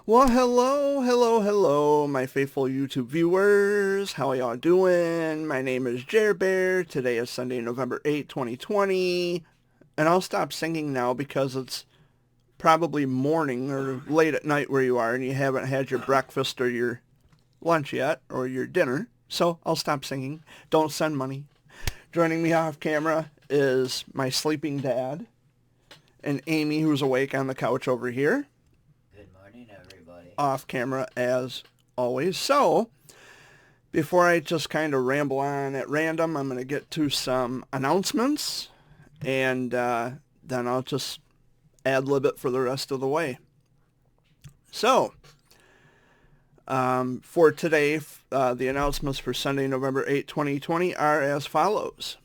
Well, hello, my faithful YouTube viewers. How are y'all doing? My name is Jer Bear. Today is Sunday, November 8th, 2020. And I'll stop singing now because it's probably morning or late at night where you are and you haven't had your breakfast or your lunch yet or your dinner. So I'll stop singing. Don't send money. Joining me off camera is my sleeping dad and Amy, who's awake on the couch over here. Good morning, everybody. Off camera as always. So, before I just kind of ramble on at random, I'm going to get to some announcements, and then I'll just ad-lib it for the rest of the way. So, for today, the announcements for Sunday, November 8, 2020 are as follows.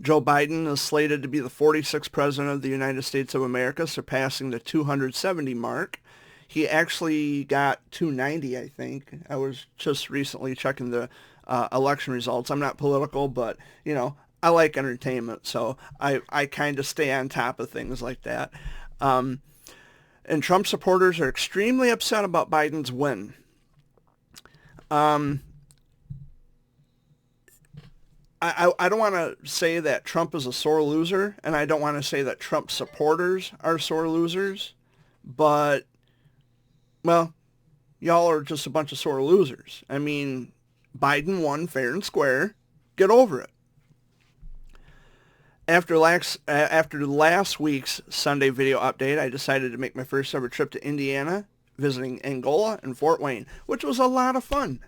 Joe Biden is slated to be the 46th president of the United States of America, surpassing the 270 mark. He actually got 290, I think. I was just recently checking the election results. I'm not political, but, you know, I like entertainment, so I kind of stay on top of things like that. And Trump supporters are extremely upset about Biden's win. I don't want to say that Trump is a sore loser, and I don't want to say that Trump supporters are sore losers, but, well, y'all are just a bunch of sore losers. I mean, Biden won fair and square. Get over it. After last week's Sunday video update, I decided to make my first ever trip to Indiana, visiting Angola and Fort Wayne, which was a lot of fun.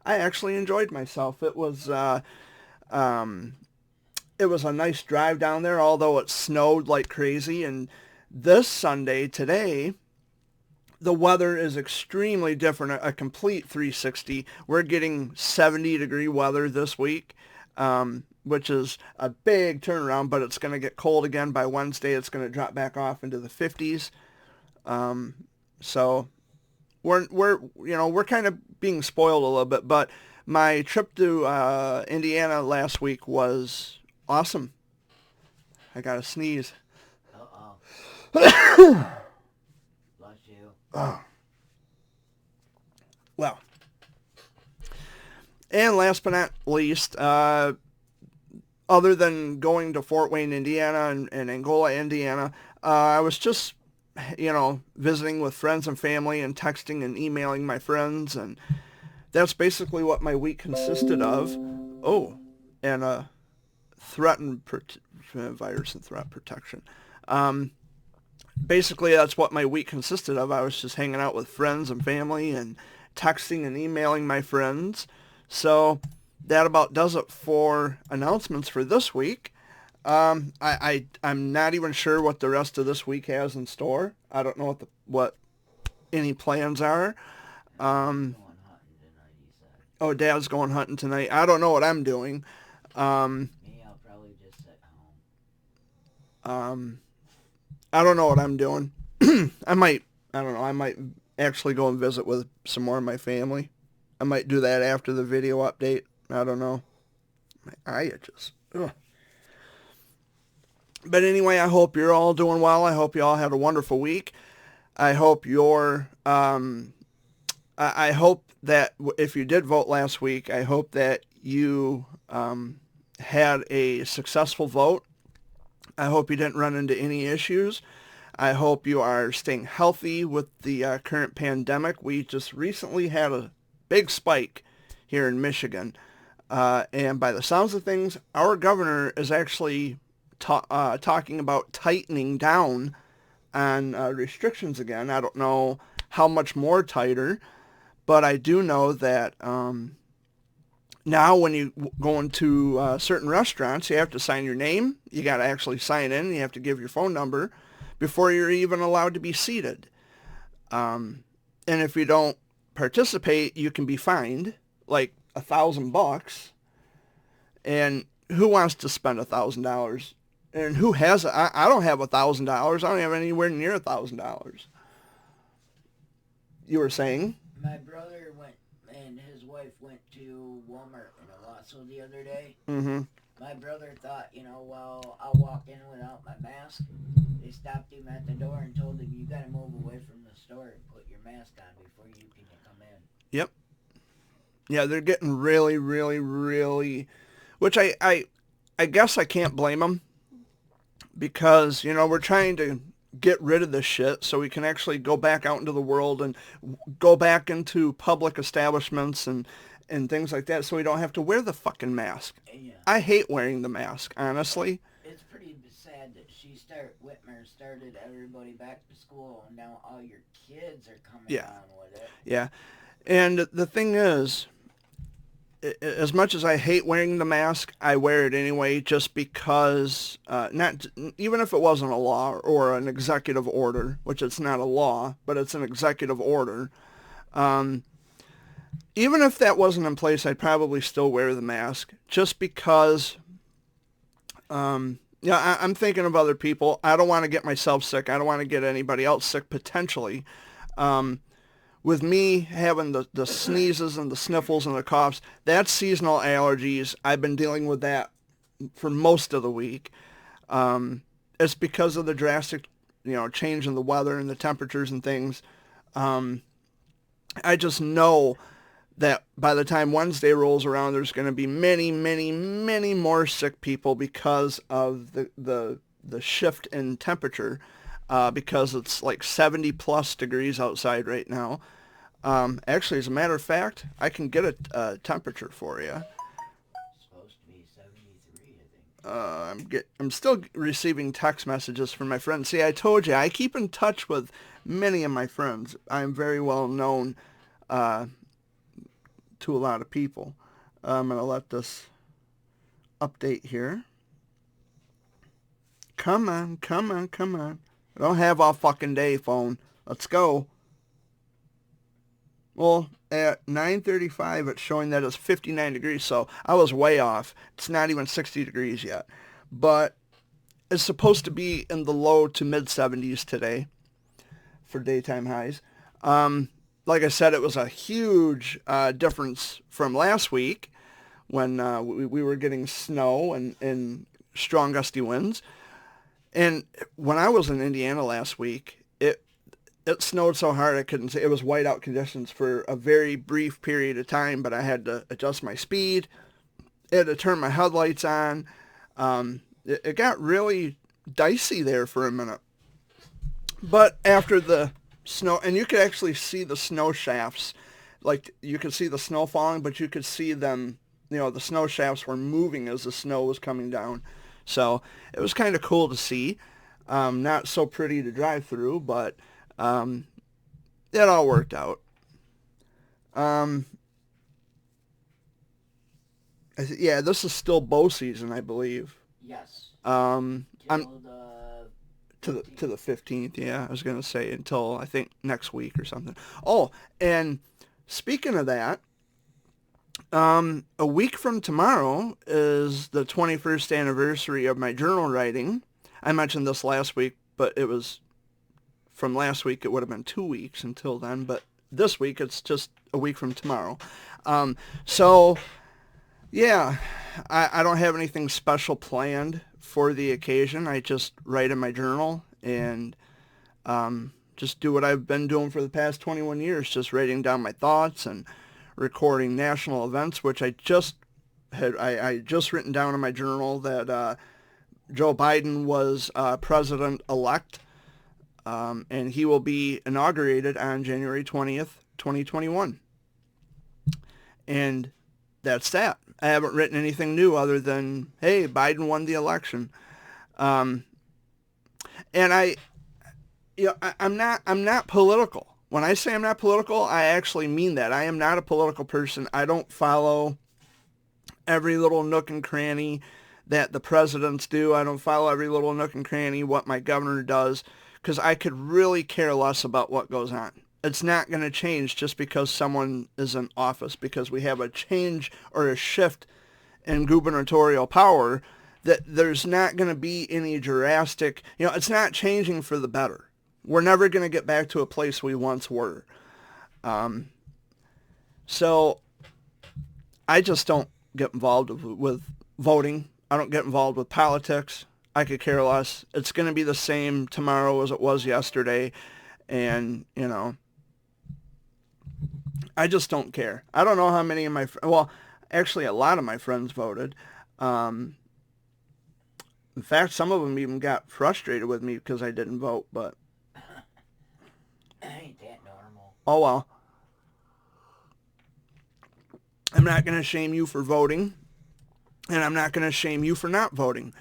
I actually enjoyed myself. It was a nice drive down there, although it snowed like crazy. And this Sunday, today, the weather is extremely different, a complete 360. We're getting 70-degree weather this week, which is a big turnaround, but it's going to get cold again by Wednesday. It's going to drop back off into the 50s. So we're kind of being spoiled a little bit, but my trip to Indiana last week was awesome. I got to sneeze. Uh-oh. Bless you. Oh. Well, and last but not least, other than going to Fort Wayne, Indiana, and Angola, Indiana, I was just, visiting with friends and family and texting and emailing my friends, and that's basically what my week consisted of. Oh, and virus and threat protection. Basically, that's what my week consisted of. I was just hanging out with friends and family and texting and emailing my friends. So that about does it for announcements for this week. I'm not even sure what the rest of this week has in store. I don't know what any plans are. Going hunting tonight, he said. Oh, Dad's going hunting tonight. I don't know what I'm doing. Me, I'll probably just sit home. I don't know what I'm doing. I might actually go and visit with some more of my family. I might do that after the video update. I don't know. My eye itches. Ugh. But anyway, I hope you're all doing well. I hope you all had a wonderful week. I hope I hope that if you did vote last week, I hope that you had a successful vote. I hope you didn't run into any issues. I hope you are staying healthy with the current pandemic. We just recently had a big spike here in Michigan. And by the sounds of things, our governor is actually talking about tightening down on restrictions again. I don't know how much more tighter, but I do know that now when you go into certain restaurants, you have to sign your name. You got to actually sign in. You have to give your phone number before you're even allowed to be seated. And if you don't participate, you can be fined like $1,000. And who wants to spend $1,000? And who has it? I don't have $1,000. I don't have anywhere near $1,000. You were saying? My brother went and his wife went to Walmart in Owasso the other day. Mm-hmm. My brother thought, well, I'll walk in without my mask. They stopped him at the door and told him, you got to move away from the store. door and put your mask on before you can come in. Yep. Yeah, they're getting really, really, really, which I guess I can't blame them because, we're trying to get rid of this shit so we can actually go back out into the world and go back into public establishments and things like that so we don't have to wear the fucking mask. Yeah. I hate wearing the mask, honestly. It's pretty sad that Whitmer started everybody back to school, and now all your kids are coming on with it. Yeah. And the thing is, as much as I hate wearing the mask, I wear it anyway just because, not even if it wasn't a law or an executive order, which it's not a law, but it's an executive order. Even if that wasn't in place, I'd probably still wear the mask just because, I'm thinking of other people. I don't want to get myself sick. I don't want to get anybody else sick potentially. With me having the sneezes and the sniffles and the coughs, that's seasonal allergies. I've been dealing with that for most of the week. It's because of the drastic, change in the weather and the temperatures and things. I just know that by the time Wednesday rolls around, there's going to be many, many, many more sick people because of the shift in temperature. Because it's like 70 plus degrees outside right now. Actually, as a matter of fact, I can get a temperature for you. It's supposed to be 73, I think. I'm still receiving text messages from my friends. See, I told you, I keep in touch with many of my friends. I'm very well known to a lot of people. I'm going to let this update here. Come on. I don't have all fucking day, phone. Let's go. Well, at 9:35, it's showing that it's 59 degrees, so I was way off. It's not even 60 degrees yet. But it's supposed to be in the low to mid-70s today for daytime highs. Like I said, it was a huge difference from last week when we were getting snow and strong gusty winds. And when I was in Indiana last week, it snowed so hard I couldn't see. It was whiteout conditions for a very brief period of time, but I had to adjust my speed. I had to turn my headlights on. It got really dicey there for a minute. But after the snow, and you could actually see the snow shafts, like you could see the snow falling, but you could see them, the snow shafts were moving as the snow was coming down. So it was kind of cool to see. Not so pretty to drive through, but it all worked out. This is still bow season, I believe. Yes. I'm to the 15th. Yeah, I was gonna say until I think next week or something. Oh, and speaking of that. A week from tomorrow is the 21st anniversary of my journal writing. I mentioned this last week, but it was from last week. It would have been 2 weeks until then, but this week it's just a week from tomorrow. So, yeah, I don't have anything special planned for the occasion. I just write in my journal and just do what I've been doing for the past 21 years, just writing down my thoughts and recording national events, which I just written down in my journal that Joe Biden was president-elect, and he will be inaugurated on January 20th, 2021. And that's that. I haven't written anything new other than, hey, Biden won the election. And I'm not political. When I say I'm not political, I actually mean that. I am not a political person. I don't follow every little nook and cranny that the presidents do. I don't follow every little nook and cranny what my governor does, because I could really care less about what goes on. It's not going to change just because someone is in office, because we have a change or a shift in gubernatorial power, that there's not going to be any drastic, it's not changing for the better. We're never going to get back to a place we once were. So I just don't get involved with voting. I don't get involved with politics. I could care less. It's going to be the same tomorrow as it was yesterday. And, you know, I just don't care. I don't know how many of my, well, actually a lot of my friends voted. In fact, some of them even got frustrated with me because I didn't vote, but. Ain't that normal? Oh, well. I'm not going to shame you for voting, and I'm not going to shame you for not voting.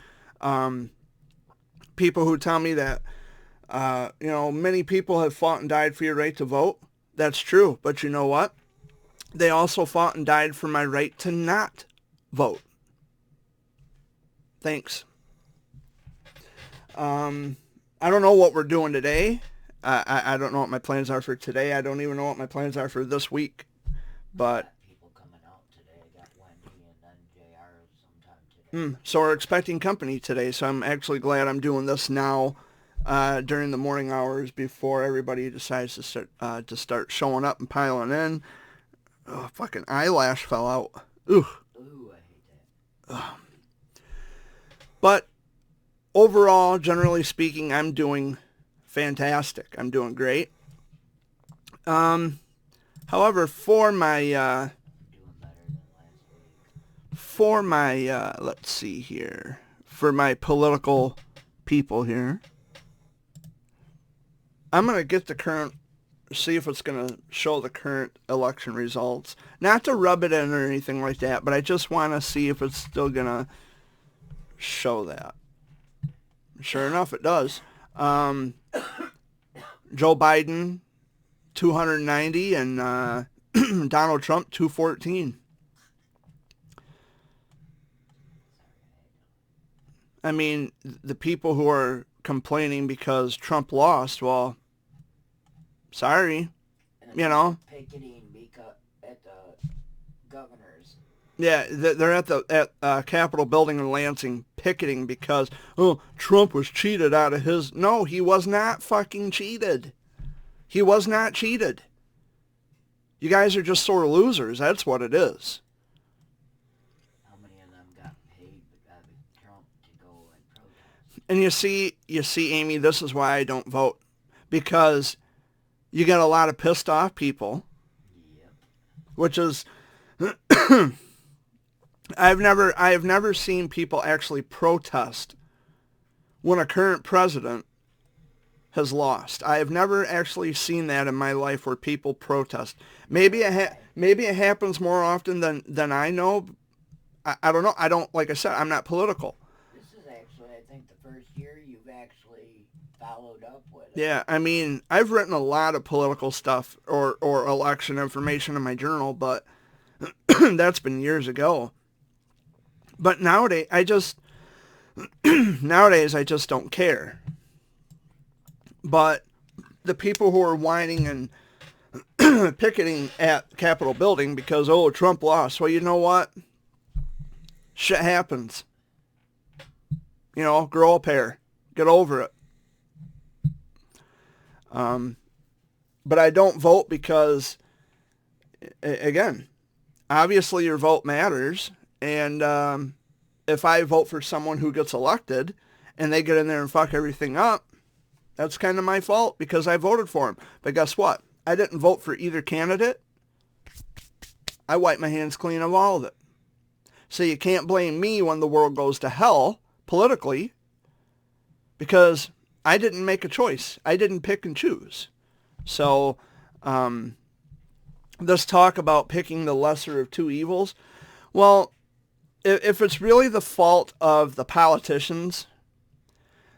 People who tell me that, you know, many people have fought and died for your right to vote. That's true. But you know what? They also fought and died for my right to not vote. Thanks. I don't know what we're doing today. I don't know what my plans are for today. I don't even know what my plans are for this week. But people coming out today. I got Wendy and then JR sometime today. So we're expecting company today. So I'm actually glad I'm doing this now during the morning hours before everybody decides to start showing up and piling in. Oh, fucking eyelash fell out. Ooh. Ooh, I hate that. But overall, generally speaking, I'm doing fantastic. I'm doing great. However, for my Doing better than last week. let's see here, for my political people here, I'm going to get the current, see if it's going to show the current election results. Not to rub it in or anything like that, but I just want to see if it's still going to show that. Sure enough, it does. Joe Biden, 290, and Donald Trump, 214. I mean, the people who are complaining because Trump lost, well, sorry, you know. Picketing at the governor's. Yeah, they're at the Capitol building in Lansing picketing because, Trump was cheated out of his. No, he was not fucking cheated. He was not cheated. You guys are just sore losers. That's what it is. How many of them got paid by Trump to go and protest? And you see, Amy, this is why I don't vote. Because you get a lot of pissed off people. Yep. Which is... I have never seen people actually protest when a current president has lost. I have never actually seen that in my life where people protest. Maybe it happens more often than I know. I don't know. I don't, like I said, I'm not political. This is actually, I think, the first year you've actually followed up with it. Yeah, I mean, I've written a lot of political stuff or election information in my journal, but that's been years ago. But nowadays, I just don't care. But the people who are whining and picketing at Capitol building because, Trump lost. Well, you know what? Shit happens. You know, grow a pair. Get over it. But I don't vote because, again, obviously your vote matters. And if I vote for someone who gets elected and they get in there and fuck everything up, that's kind of my fault because I voted for him. But guess what? I didn't vote for either candidate. I wiped my hands clean of all of it. So you can't blame me when the world goes to hell politically because I didn't make a choice. I didn't pick and choose. So this talk about picking the lesser of two evils, well, if it's really the fault of the politicians,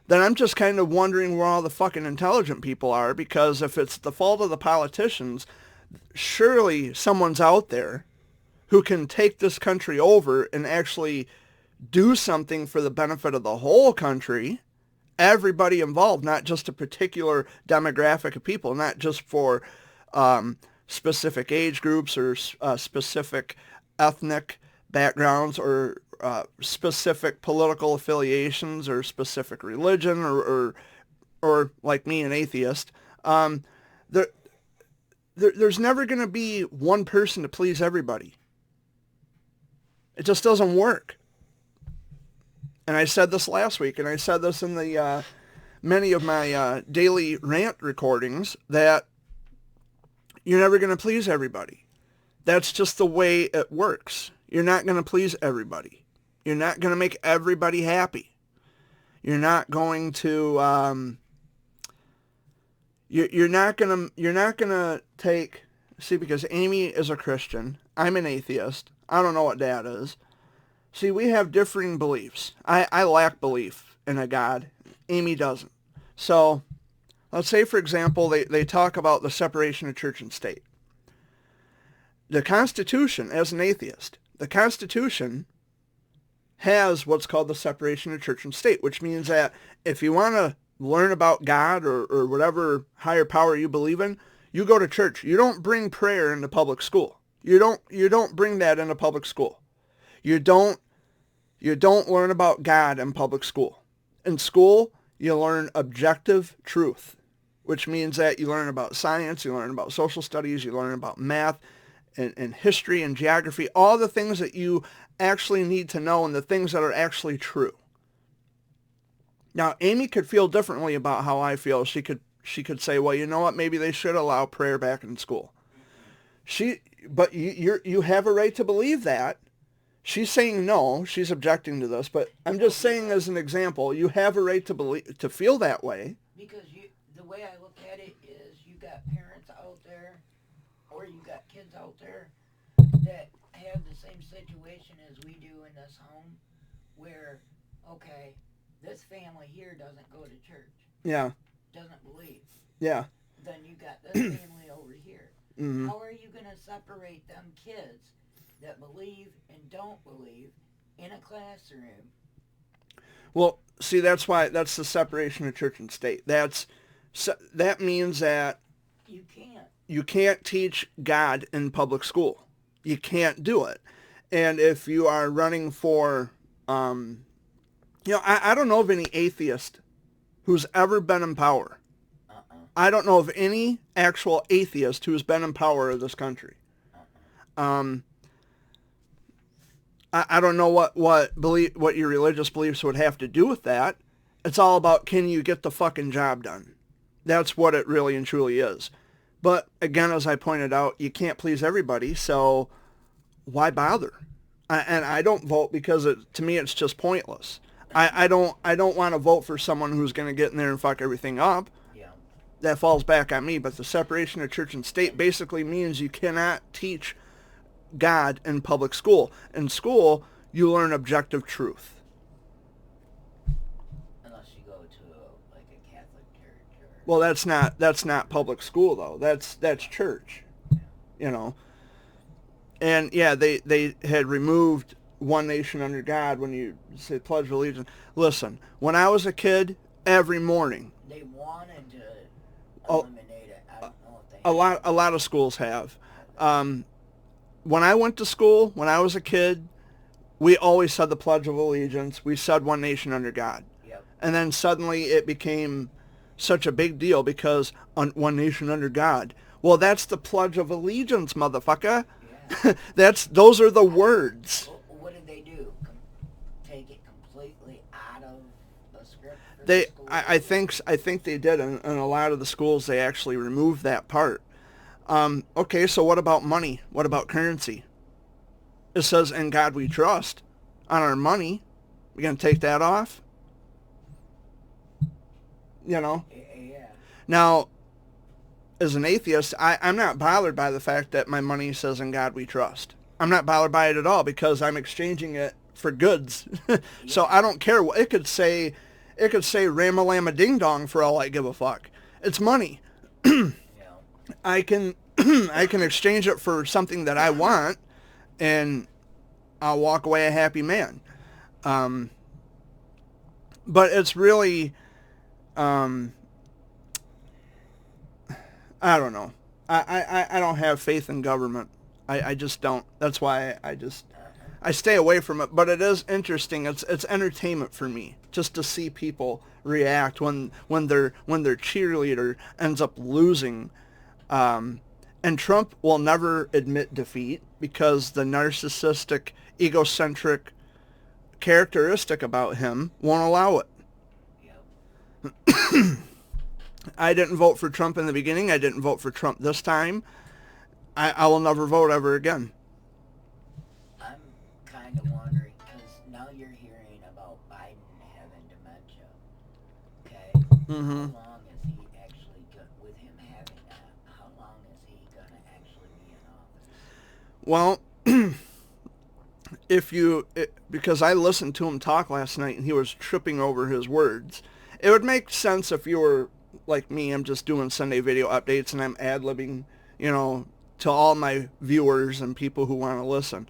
then I'm just kind of wondering where all the fucking intelligent people are, because if it's the fault of the politicians, surely someone's out there who can take this country over and actually do something for the benefit of the whole country, everybody involved, not just a particular demographic of people, not just for specific age groups or specific ethnic backgrounds or specific political affiliations or specific religion or like me, an atheist. There's never going to be one person to please everybody. It just doesn't work. And I said this last week, and I said this in the many of my daily rant recordings that you're never going to please everybody. That's just the way it works. You're not going to please everybody. You're not going to make everybody happy. You're not going to you're not going to take, see, because Amy is a Christian, I'm an atheist. I don't know what Dad is. See, we have differing beliefs. I lack belief in a God. Amy doesn't. So let's say, for example, they talk about the separation of church and state. The Constitution, as an atheist, the Constitution has what's called the separation of church and state, which means that if you want to learn about God or whatever higher power you believe in, you go to church. You don't bring prayer into public school. You don't bring that into public school. You don't learn about God in public school. In school, you learn objective truth, which means that you learn about science, you learn about social studies, you learn about math and history and geography, all the things that you actually need to know and the things that are actually true. Now, Amy could feel differently about how I feel. She could say, well, you know what, maybe they should allow prayer back in school. But you have a right to believe that. She's saying no. She's objecting to this. But I'm just saying as an example, you have a right to feel that way. Because the way I look at it is you got parents out there, or you got kids out there that have the same situation as we do in this home, where, okay, this family here doesn't go to church. Yeah. Doesn't believe. Yeah. Then you got this family over here. Mm-hmm. How are you going to separate them kids that believe and don't believe in a classroom? Well, see, that's the separation of church and state. That means that you can't teach God in public school. You can't do it. And if you are running for, I don't know of any atheist who's ever been in power. I don't know of any actual atheist who's been in power of this country. I don't know what your religious beliefs would have to do with that. It's all about, can you get the fucking job done? That's what it really and truly is. But again, as I pointed out, you can't please everybody, so why bother? And I don't vote because to me it's just pointless. I don't want to vote for someone who's going to get in there and fuck everything up. That falls back on me. But the separation of church and state basically means you cannot teach God in public school. In school, you learn objective truth. Unless you go to like a Catholic church. Well, that's not public school though. That's church. You know. And yeah, they had removed one nation under God when you say Pledge of Allegiance. Listen, when I was a kid, every morning. They wanted to eliminate it. I don't know if they a lot of schools have. When I went to school, when I was a kid, we always said the Pledge of Allegiance. We said one nation under God. Yep. And then suddenly it became such a big deal because one nation under God. Well, that's the Pledge of Allegiance, motherfucker. Yeah. Those are the words. What did they do? Take it completely out of the script? I think they did. In a lot of the schools, they actually removed that part. Okay, so what about money? What about currency? It says, "In God we trust." On our money, we gonna take that off? You know. Yeah. Now, as an atheist, I'm not bothered by the fact that my money says, "In God we trust." I'm not bothered by it at all because I'm exchanging it for goods. So I don't care what it could say. It could say "Rama Ding Dong" for all I give a fuck. It's money. I can exchange it for something that I want, and I'll walk away a happy man. But it's really, I don't know. I don't have faith in government. I just don't. That's why I stay away from it. But it is interesting. It's entertainment for me just to see people react when their cheerleader ends up losing. And Trump will never admit defeat because the narcissistic, egocentric characteristic about him won't allow it. Yep. I didn't vote for Trump in the beginning. I didn't vote for Trump this time. I will never vote ever again. I'm kind of wondering because now you're hearing about Biden having dementia. Okay, Mm-hmm. how long is he actually with him having that? How long is he gonna actually be in office? Well, because I listened to him talk last night and he was tripping over his words. It would make sense if you were like me. I'm just doing Sunday video updates and I'm ad-libbing, to all my viewers and people who want to listen.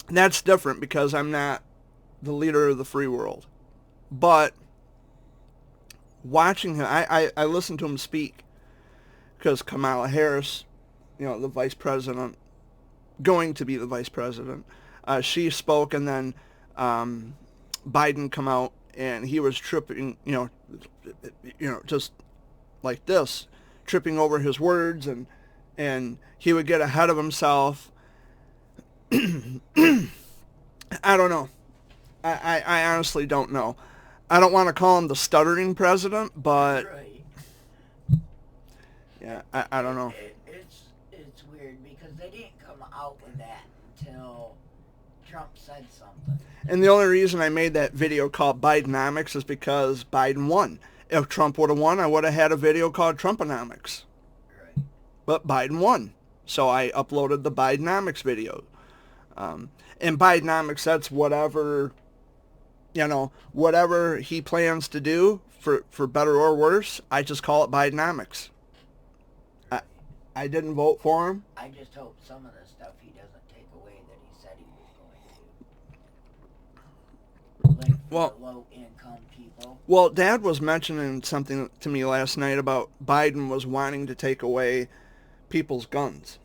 That's different because I'm not the leader of the free world. But watching him, I listened to him speak because Kamala Harris, the vice president, going to be the vice president, she spoke, and then Biden come out and he was tripping, just like this, tripping over his words, and he would get ahead of himself. I don't know. I honestly don't know. I don't want to call him the stuttering president, but Right. yeah, I don't know. It's weird because they didn't come out with that until Trump said something. And the only reason I made that video called Bidenomics is because Biden won. If Trump would have won, I would have had a video called Trumponomics. Right. But Biden won. So I uploaded the Bidenomics video. And Bidenomics, that's whatever, whatever he plans to do, for better or worse, I just call it Bidenomics. I didn't vote for him. I just hope some of the stuff he doesn't take away that he said he was going to. Like for low-income people. Well, Dad was mentioning something to me last night about Biden was wanting to take away people's guns.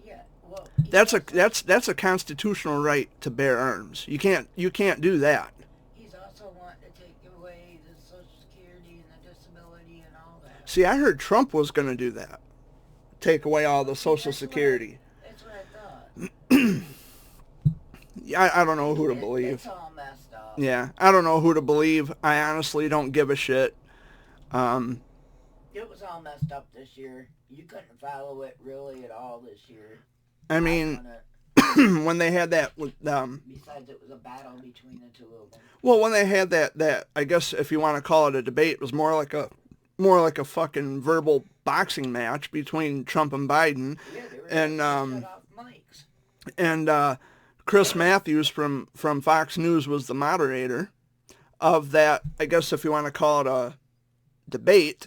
Yeah, well, That's a constitutional right to bear arms. You can't do that. he's also wanting to take away the Social Security and the disability and all that. See, I heard Trump was going to do that. Take away all the Social Security. That's what I thought. Yeah, I don't know who to believe. It's all messed up. Yeah, I don't know who to believe. I honestly don't give a shit. It was all messed up this year. You couldn't follow it really at all this year. I mean, when they had that with besides, it was a battle between the two of them. well, when they had that, I guess if you want to call it a debate, it was more like a fucking verbal boxing match between Trump and Biden. Yeah, they were And shut off mics. and Chris Matthews from Fox News was the moderator of that. I guess if you want to call it a debate,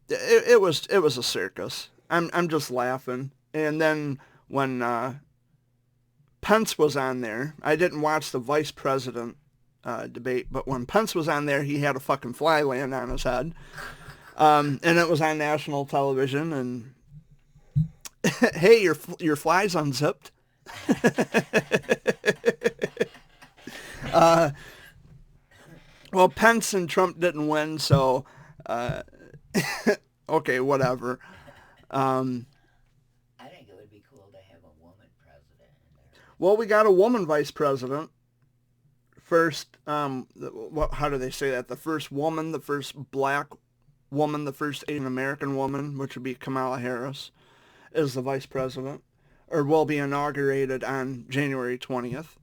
it was a circus. I'm just laughing. And then when Pence was on there, I didn't watch the vice president debate, but when Pence was on there, he had a fucking fly land on his head, and it was on national television. And hey, your fly's unzipped. Well, Pence and Trump didn't win, so okay, whatever. I think it would be cool to have a woman president in there. Well, we got a woman vice president. First, how do they say that? The first woman, the first black woman, the first Asian American woman, which would be Kamala Harris, is the vice president, or will be inaugurated on January 20th.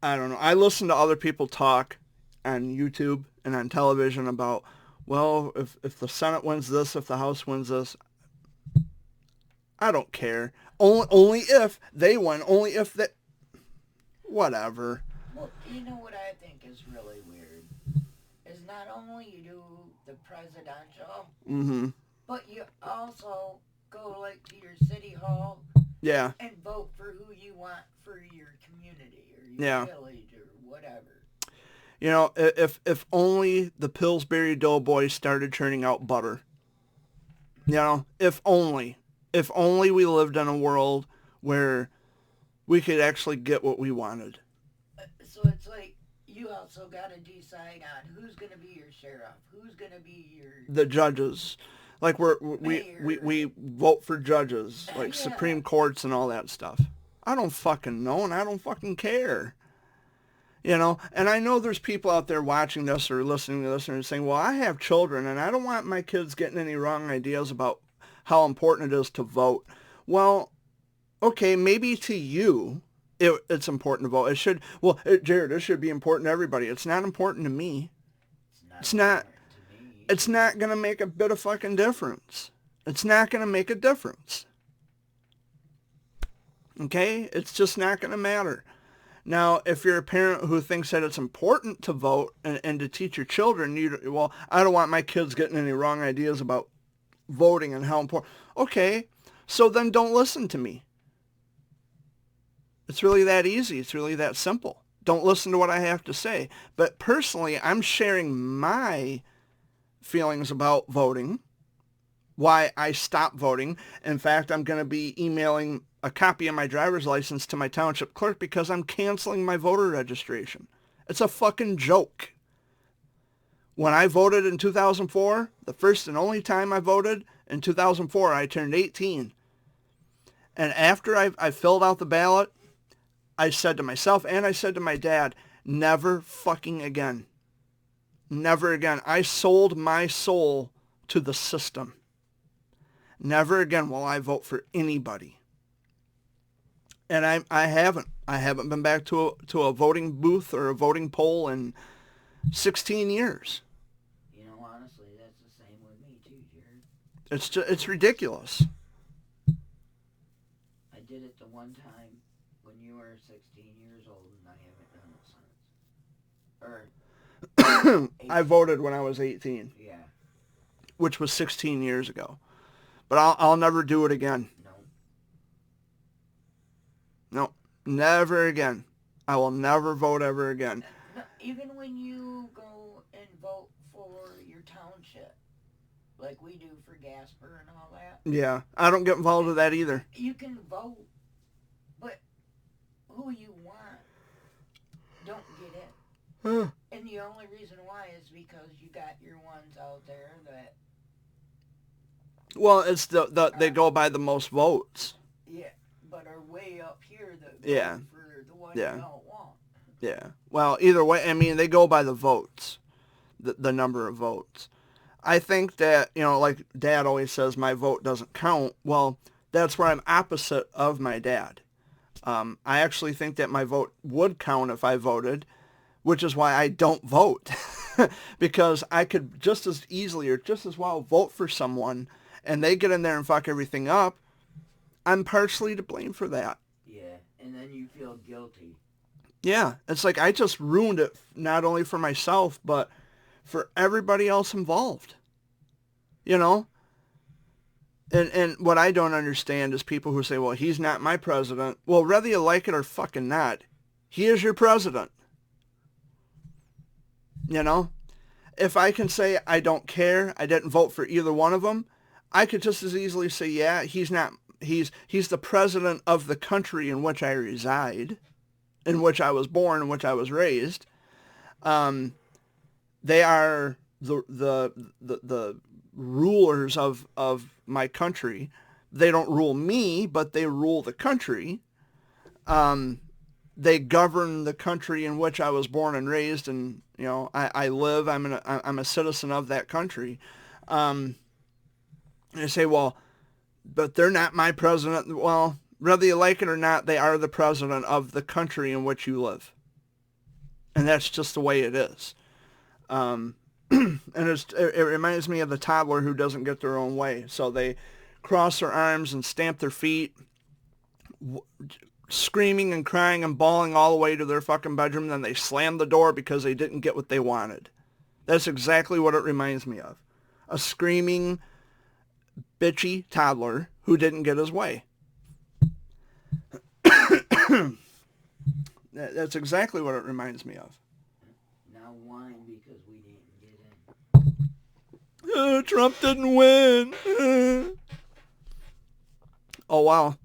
I don't know. I listen to other people talk on YouTube and on television about, well, if the Senate wins this, if the House wins this, I don't care. Only if they win. Only if they... Whatever. Well, you know what I think is really weird? Is not only you do the presidential, but you also go like to your city hall Yeah. and vote for who you want for your community or your Yeah. village or whatever. You know, if only the Pillsbury Doughboys started churning out butter. You know, if only we lived in a world where we could actually get what we wanted. So it's like you also got to decide on who's going to be your sheriff, who's going to be your The judges, like we vote for judges, like Yeah. Supreme Courts and all that stuff. I don't fucking know, and I don't fucking care. You know, and I know there's people out there watching this or listening to this and saying, well, I have children and I don't want my kids getting any wrong ideas about how important it is to vote. Well, okay, maybe to you it's important to vote. It should, well, Jared, it should be important to everybody. It's not important to me. It's not, it's not going to make a bit of fucking difference. It's not going to make a difference. Okay? It's just not going to matter. Now, if you're a parent who thinks that it's important to vote and to teach your children, well, I don't want my kids getting any wrong ideas about voting and how important. Okay, so then don't listen to me. It's really that easy. It's really that simple. Don't listen to what I have to say. But personally, I'm sharing my feelings about voting, why I stopped voting. In fact, I'm going to be emailing a copy of my driver's license to my township clerk because I'm canceling my voter registration. It's a fucking joke. When I voted in 2004, the first and only time I voted, in 2004, I turned 18. And after I filled out the ballot, I said to myself and I said to my dad, never fucking again. Never again. I sold my soul to the system. Never again will I vote for anybody. And I haven't been back to a voting booth or a voting poll in 16 years. You know, honestly, that's the same with me too, Jared. It's ridiculous. I did it the one time when you were 16 years old, and I haven't done it since. I voted when I was 18. Yeah. Which was 16 years ago. But I'll never do it again. No, never again. I will never vote ever again. No, even when you go and vote for your township, like we do for Gasper and all that. Yeah, I don't get involved with that either. You can vote, but who you want don't get in. And the only reason why is because you got your ones out there that... Well, it's they go by the most votes. Yeah, but are way up here that yeah. For the one you don't want. Yeah. Well, either way, I mean, they go by the votes, the number of votes. I think that, you know, like Dad always says, my vote doesn't count. Well, that's where I'm opposite of my dad. I actually think that my vote would count if I voted, which is why I don't vote. Because I could just as easily or just as well vote for someone and they get in there and fuck everything up. I'm partially to blame for that. Yeah, and then you feel guilty. Yeah, it's like I just ruined it not only for myself, but for everybody else involved. You know? And what I don't understand is people who say, well, he's not my president. Well, whether you like it or fucking not, he is your president. You know? If I can say I don't care, I didn't vote for either one of them, I could just as easily say, yeah, he's not, he's the president of the country in which I reside, in which I was born, in which I was raised. They are the rulers of my country. They don't rule me, but they rule the country. They govern the country in which I was born and raised, and you know I live. I'm a citizen of that country. And they say, well, but they're not my president. Well, whether you like it or not, they are the president of the country in which you live. And that's just the way it is. And it reminds me of the toddler who doesn't get their own way. So they cross their arms and stamp their feet, screaming and crying and bawling all the way to their fucking bedroom. Then they slam the door because they didn't get what they wanted. That's exactly what it reminds me of. A screaming, bitchy toddler who didn't get his way. That's exactly what it reminds me of. Now whine because we didn't get in. Trump didn't win. Oh, wow.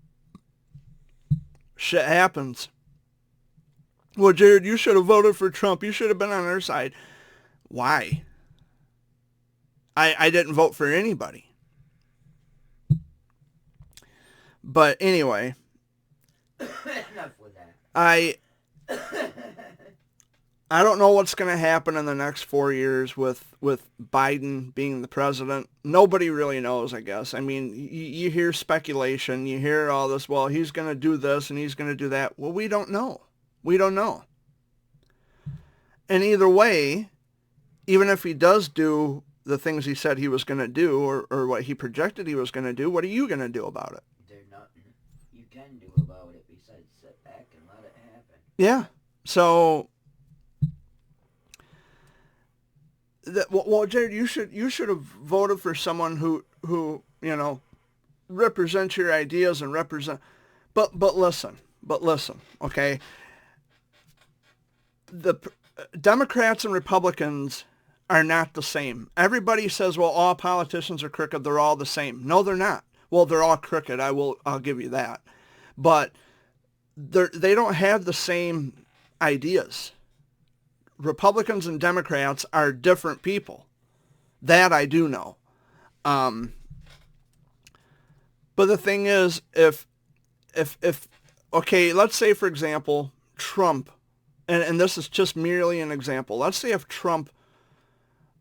Shit happens. Well, Jared, you should have voted for Trump. You should have been on our side. Why? I didn't vote for anybody. But anyway, I don't know what's going to happen in the next 4 years with Biden being the president. Nobody really knows, I guess. I mean, you hear speculation. You hear all this, well, he's going to do this and he's going to do that. Well, we don't know. We don't know. And either way, even if he does do the things he said he was going to do or what he projected he was going to do, what are you going to do about it? There's nothing you can do about it besides sit back and let it happen. Yeah. So, well, Jared, you should have voted for someone who represents your ideas and represent. But listen, okay. The Democrats and Republicans are not the same. Everybody says, well, all politicians are crooked. They're all the same. No, they're not. Well, they're all crooked. I'll give you that. But they don't have the same ideas. Republicans and Democrats are different people. That I do know. But the thing is, if okay, let's say, for example, Trump, and this is just merely an example. Let's say if Trump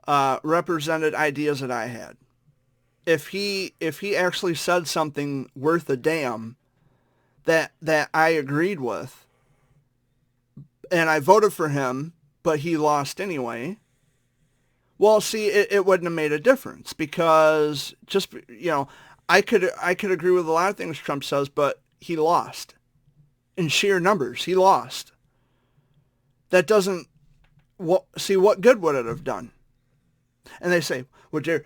represented ideas that I had. If he actually said something worth a damn that I agreed with, and I voted for him, but he lost anyway, well, see, it wouldn't have made a difference because just, I could agree with a lot of things Trump says, but he lost. In sheer numbers, he lost. That doesn't, see, what good would it have done? And they say, well, Jared,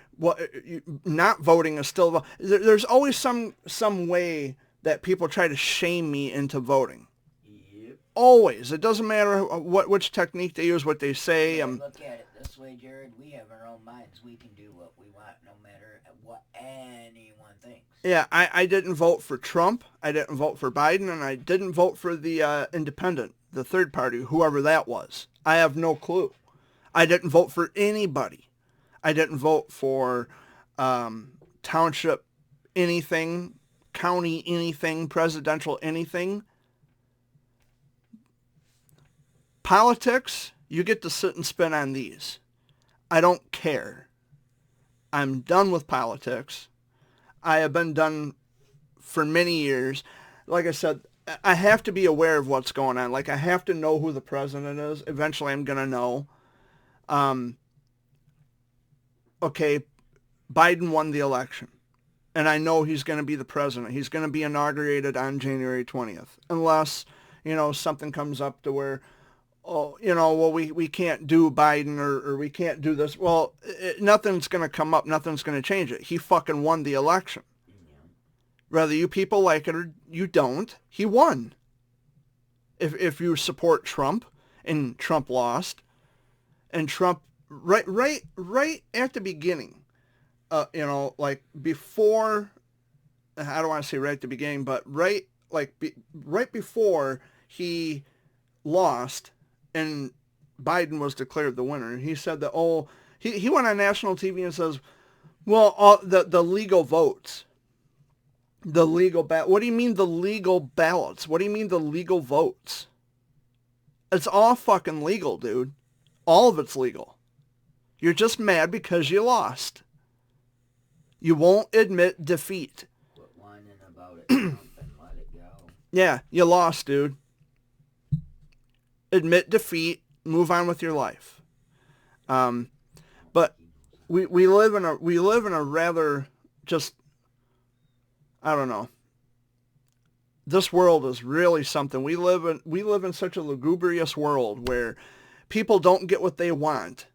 not voting is still... There's always some way that people try to shame me into voting. Yep. Always. It doesn't matter which technique they use, what they say. Look at it this way, Jared. We have our own minds. We can do what we want no matter what anyone thinks. Yeah, I didn't vote for Trump. I didn't vote for Biden. And I didn't vote for the independent, the third party, whoever that was. I have no clue. I didn't vote for anybody. I didn't vote for township anything, county anything, presidential anything. Politics, you get to sit and spin on these. I don't care. I'm done with politics. I have been done for many years. Like I said, I have to be aware of what's going on. Like, I have to know who the president is. Eventually I'm going to know. Okay, Biden won the election, and I know he's going to be the president. He's going to be inaugurated on January 20th, unless, something comes up to where, we can't do Biden or we can't do this. Well, nothing's going to come up. Nothing's going to change it. He fucking won the election. Yeah. Whether you people like it or you don't, he won. If you support Trump, and Trump lost, and Trump right at the beginning, like before, I don't want to say right at the beginning, but right before he lost and Biden was declared the winner, he said that, he went on national TV and says, well, the legal votes, the legal what do you mean the legal ballots? What do you mean the legal votes? It's all fucking legal, dude. All of it's legal. You're just mad because you lost. You won't admit defeat. Quit whining about it, Trump, and let it go. Yeah, you lost, dude. Admit defeat. Move on with your life. But we live in a rather just, I don't know. This world is really something. We live in such a lugubrious world where people don't get what they want.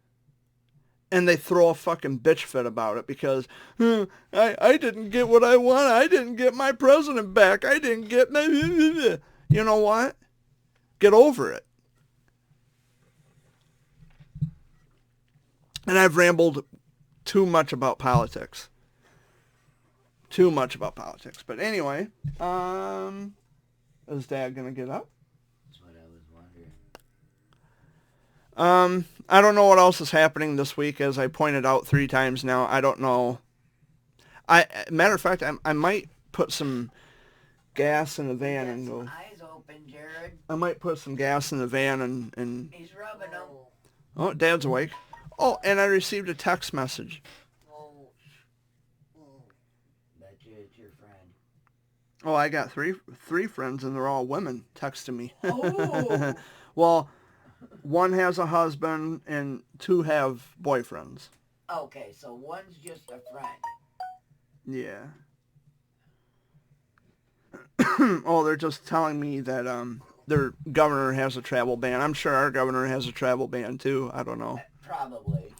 And they throw a fucking bitch fit about it because I didn't get what I want. I didn't get my president back. I didn't get my... You know what? Get over it. And I've rambled too much about politics. But anyway, is Dad going to get up? That's what I was wondering. I don't know what else is happening this week. As I pointed out 3 times now, I don't know. Matter of fact, I might put some gas in the van and go. Eyes open, Jared. I might put some gas in the van and... He's rubbing them. Oh, Dad's awake. Oh, and I received a text message. Bet you it's your friend. Oh, I got three friends, and they're all women texting me. Oh! Well, one has a husband, and two have boyfriends. Okay, so one's just a friend. Yeah. Oh, they're just telling me that their governor has a travel ban. I'm sure our governor has a travel ban too. I don't know. Probably.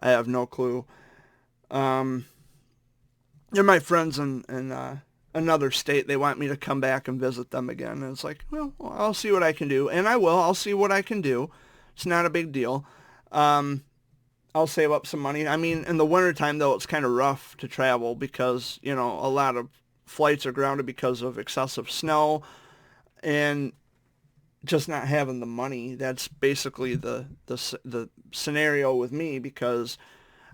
I have no clue. They're my friends in another state. They want me to come back and visit them again. And it's like, well, I'll see what I can do. And I will. I'll see what I can do. It's not a big deal. I'll save up some money. I mean, in the wintertime, though, it's kind of rough to travel because, you know, a lot of flights are grounded because of excessive snow and just not having the money. That's basically the scenario with me because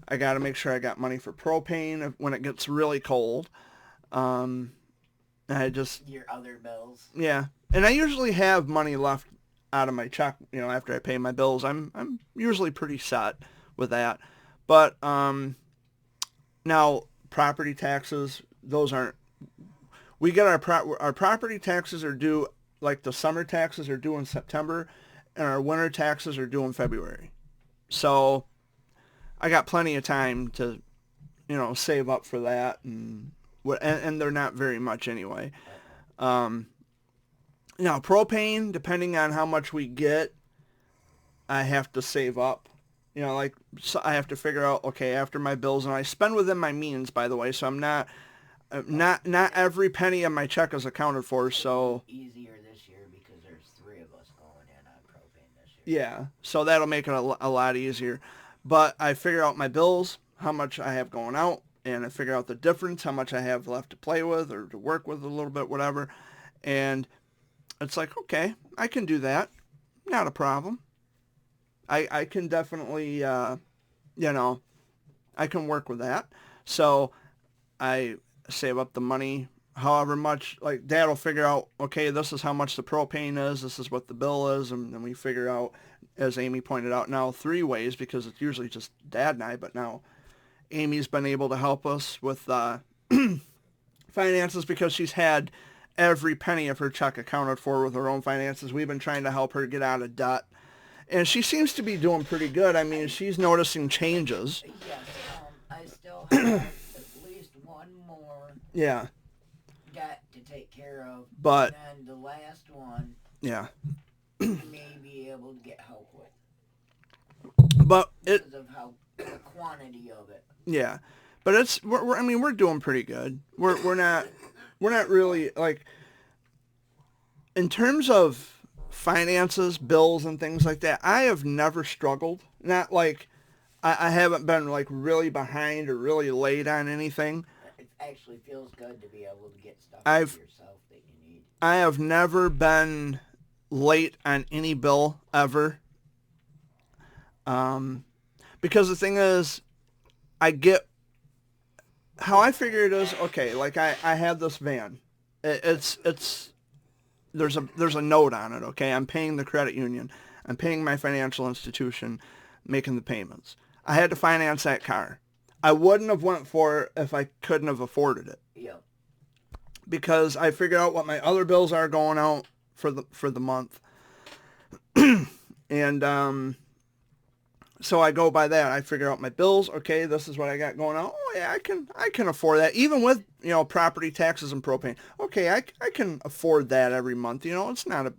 I got to make sure I got money for propane when it gets really cold. I just... Your other bills. Yeah. And I usually have money left out of my check, you know, after I pay my bills. I'm usually pretty set with that. But now property taxes, those aren't... We get our property taxes are due, like the summer taxes are due in September, and our winter taxes are due in February. So I got plenty of time to, you know, save up for that, and they're not very much anyway. Now propane, depending on how much we get, I have to save up. You know, like, so I have to figure out, okay, after my bills, and I spend within my means, by the way, so I'm not every penny of my check is accounted for, so... Easier this year because there's 3 of us going in on propane this year. Yeah, so that'll make it a lot easier. But I figure out my bills, how much I have going out, and I figure out the difference, how much I have left to play with or to work with a little bit, whatever. And it's like, okay, I can do that. Not a problem. I can definitely, you know, I can work with that. So I save up the money, however much, like Dad will figure out, okay, this is how much the propane is, this is what the bill is, and then we figure out, as Amy pointed out, now 3 ways, because it's usually just Dad and I, but now Amy's been able to help us with finances because she's had every penny of her check accounted for with her own finances. We've been trying to help her get out of debt. And she seems to be doing pretty good. I mean, she's noticing changes. Yes, I still have at least one more Yeah. debt to take care of. But... And the last one... Yeah. may be able to get help with. But because of how the quantity of it. Yeah. But it's... we're doing pretty good. We're not really, like... In terms of finances, bills, and things like that, I have never struggled. Not like I haven't been like really behind or really late on anything. It actually feels good to be able to get stuff for yourself that you need. I have never been late on any bill ever. Because the thing is, I get how I figure it is, okay, like I have this van. It's there's a note on it, okay? I'm paying the credit union. I'm paying my financial institution, making the payments. I had to finance that car. I wouldn't have went for it if I couldn't have afforded it. Yeah. Because I figured out what my other bills are going out for the month. And so I go by that. I figure out my bills. Okay, this is what I got going on. Oh yeah, I can afford that, even with, you know, property taxes and propane. Okay, I can afford that every month. You know, it's not a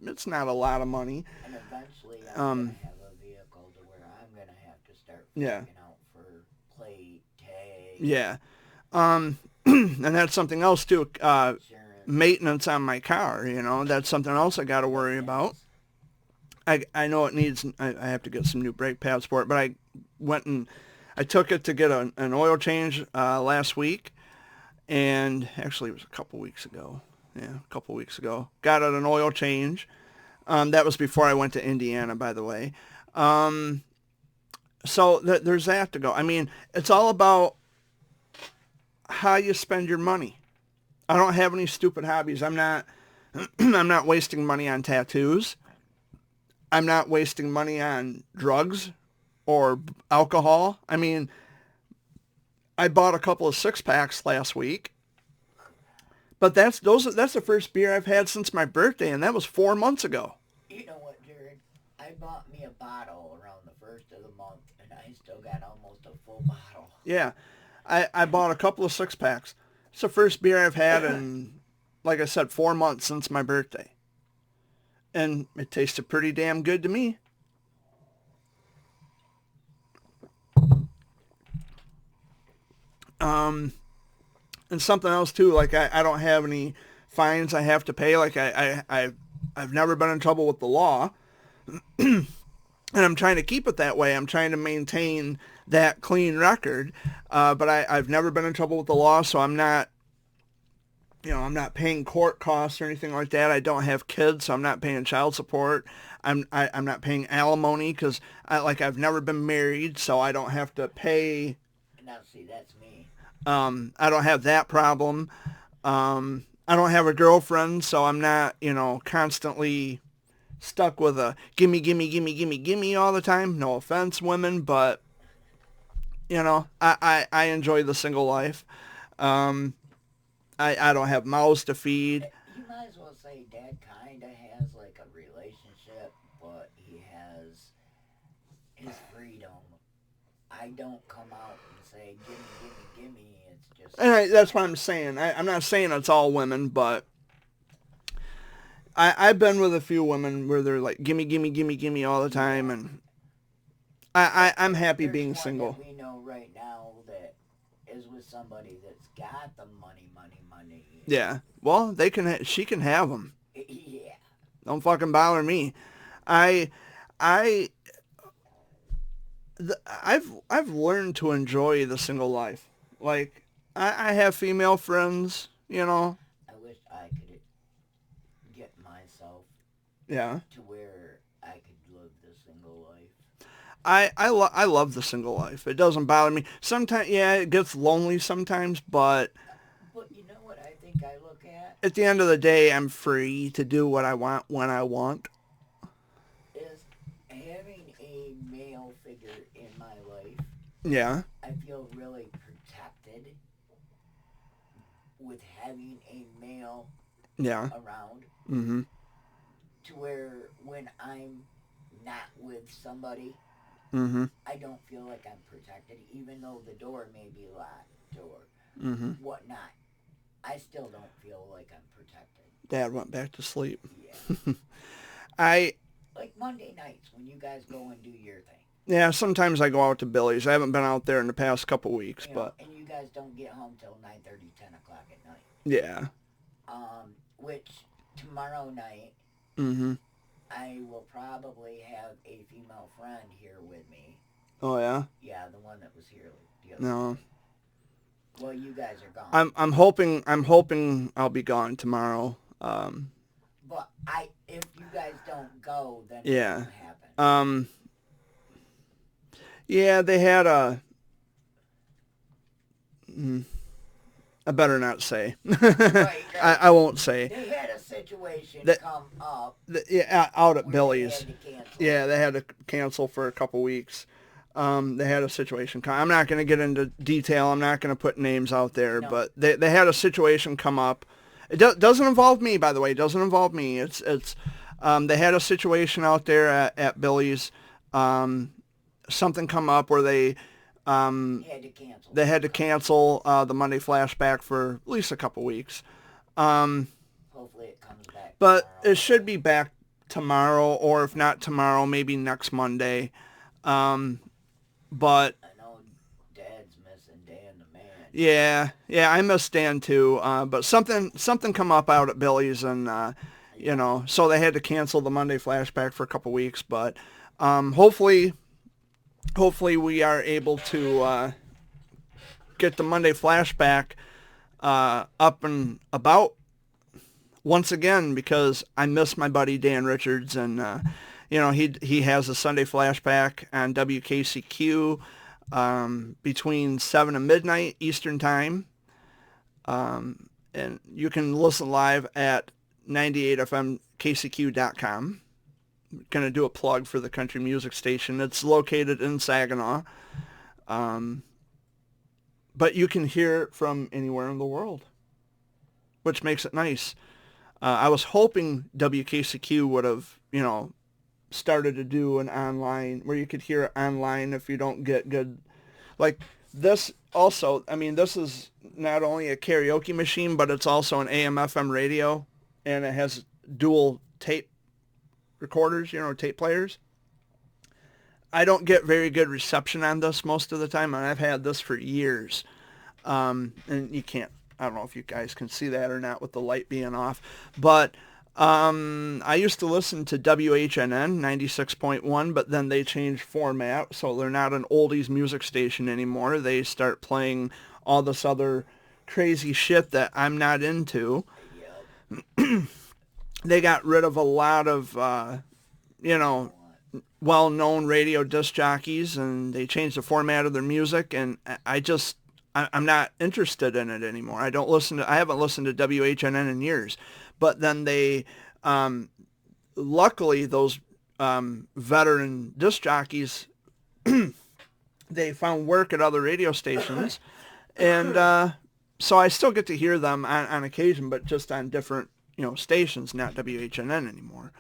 lot of money. And eventually I'm gonna have a vehicle to where I'm gonna have to start looking out for plate, tag. Yeah. And that's something else too. Maintenance on my car. You know, that's something else I got to worry about. I know it needs, I have to get some new brake pads for it, but I went and I took it to get an oil change last week, and actually it was a couple weeks ago. Yeah, a couple weeks ago. Got it an oil change. That was before I went to Indiana, by the way. So there's that to go. I mean, it's all about how you spend your money. I don't have any stupid hobbies. I'm not I'm not wasting money on tattoos. I'm not wasting money on drugs or alcohol. I mean, I bought a couple of six-packs last week, but that's the first beer I've had since my birthday, and that was 4 months ago. You know what, Jared? I bought me a bottle around the first of the month, and I still got almost a full bottle. Yeah, I bought a couple of six-packs. It's the first beer I've had in, like I said, 4 months since my birthday. And it tasted pretty damn good to me. And something else too, like I don't have any fines I have to pay. Like I've never been in trouble with the law. And I'm trying to keep it that way. I'm trying to maintain that clean record. But I've never been in trouble with the law, so I'm not, I'm not paying court costs or anything like that. I don't have kids, so I'm not paying child support. I'm not paying alimony because I've never been married, so I don't have to pay. Now, see, that's me. I don't have that problem. I don't have a girlfriend, so I'm not, constantly stuck with a gimme, gimme, gimme, gimme, gimme all the time. No offense, women, but, I enjoy the single life. I don't have mouths to feed. You might as well say Dad kind of has like a relationship, but he has his freedom. I don't come out and say, gimme, gimme, gimme. It's just... And that's what I'm saying. I'm not saying it's all women, but I've been with a few women where they're like, gimme, gimme, gimme, gimme all the time, and I'm happy being single. That we know right now that is with somebody that's got the money. Yeah. Well, she can have them. Yeah. Don't fucking bother me. I've learned to enjoy the single life. Like, I have female friends, I wish I could get myself to where I could live the single life. I love the single life. It doesn't bother me. Sometimes, it gets lonely sometimes, but you know what I think I look at the end of the day, I'm free to do what I want when I want. Is having a male figure in my life. Yeah. I feel really protected with having a male around. Mm-hmm. To where when I'm not with somebody, mm-hmm. I don't feel like I'm protected, even though the door may be locked or whatnot. I still don't feel like I'm protected. Dad went back to sleep. Yeah. Like Monday nights when you guys go and do your thing. Yeah, sometimes I go out to Billy's. I haven't been out there in the past couple weeks, but... And you guys don't get home till 9:30, 10 o'clock at night. Yeah. Which, tomorrow night, I will probably have a female friend here with me. Oh, yeah? Yeah, the one that was here the other No. day. Well, you guys are gone. I'm hoping I'll be gone tomorrow. But if you guys don't go, then yeah. it won't happen. Yeah, they had a... I better not say. Right. I won't say. They had a situation come up. Out at Billy's. They they had to cancel for a couple weeks. They had a situation come. I'm not going to get into detail. I'm not going to put names out there, but they had a situation come up. It doesn't involve me, by the way. It doesn't involve me. It's they had a situation out there at Billy's. Something come up where they had to cancel the Monday Flashback for at least a couple weeks. Hopefully it comes back. But tomorrow. it should be back tomorrow, or if not tomorrow, maybe next Monday. But I know Dad's missing Dan the man. Yeah, I miss Dan too. But something come up out at Billy's, and so they had to cancel the Monday Flashback for a couple weeks. But hopefully we are able to get the Monday Flashback up and about once again, because I miss my buddy Dan Richards, and he has a Sunday Flashback on WKCQ between 7 and midnight Eastern Time, and you can listen live at 98fmkcq.com. Going to do a plug for the country music station. It's located in Saginaw. But you can hear it from anywhere in the world, which makes it nice. I was hoping WKCQ would have, started to do an online, where you could hear it online if you don't get good, like this also, this is not only a karaoke machine, but it's also an AM/FM radio, and it has dual tape recorders, tape players. I don't get very good reception on this most of the time, and I've had this for years. And you can't, I don't know if you guys can see that or not with the light being off, but I used to listen to WHNN 96.1, but then they changed format, so they're not an oldies music station anymore. They start playing all this other crazy shit that I'm not into. They got rid of a lot of, well-known radio disc jockeys, and they changed the format of their music, and I'm not interested in it anymore. I haven't listened to WHNN in years. But then they, luckily, those veteran disc jockeys, they found work at other radio stations, and so I still get to hear them on occasion, but just on different, stations, not WHNN anymore.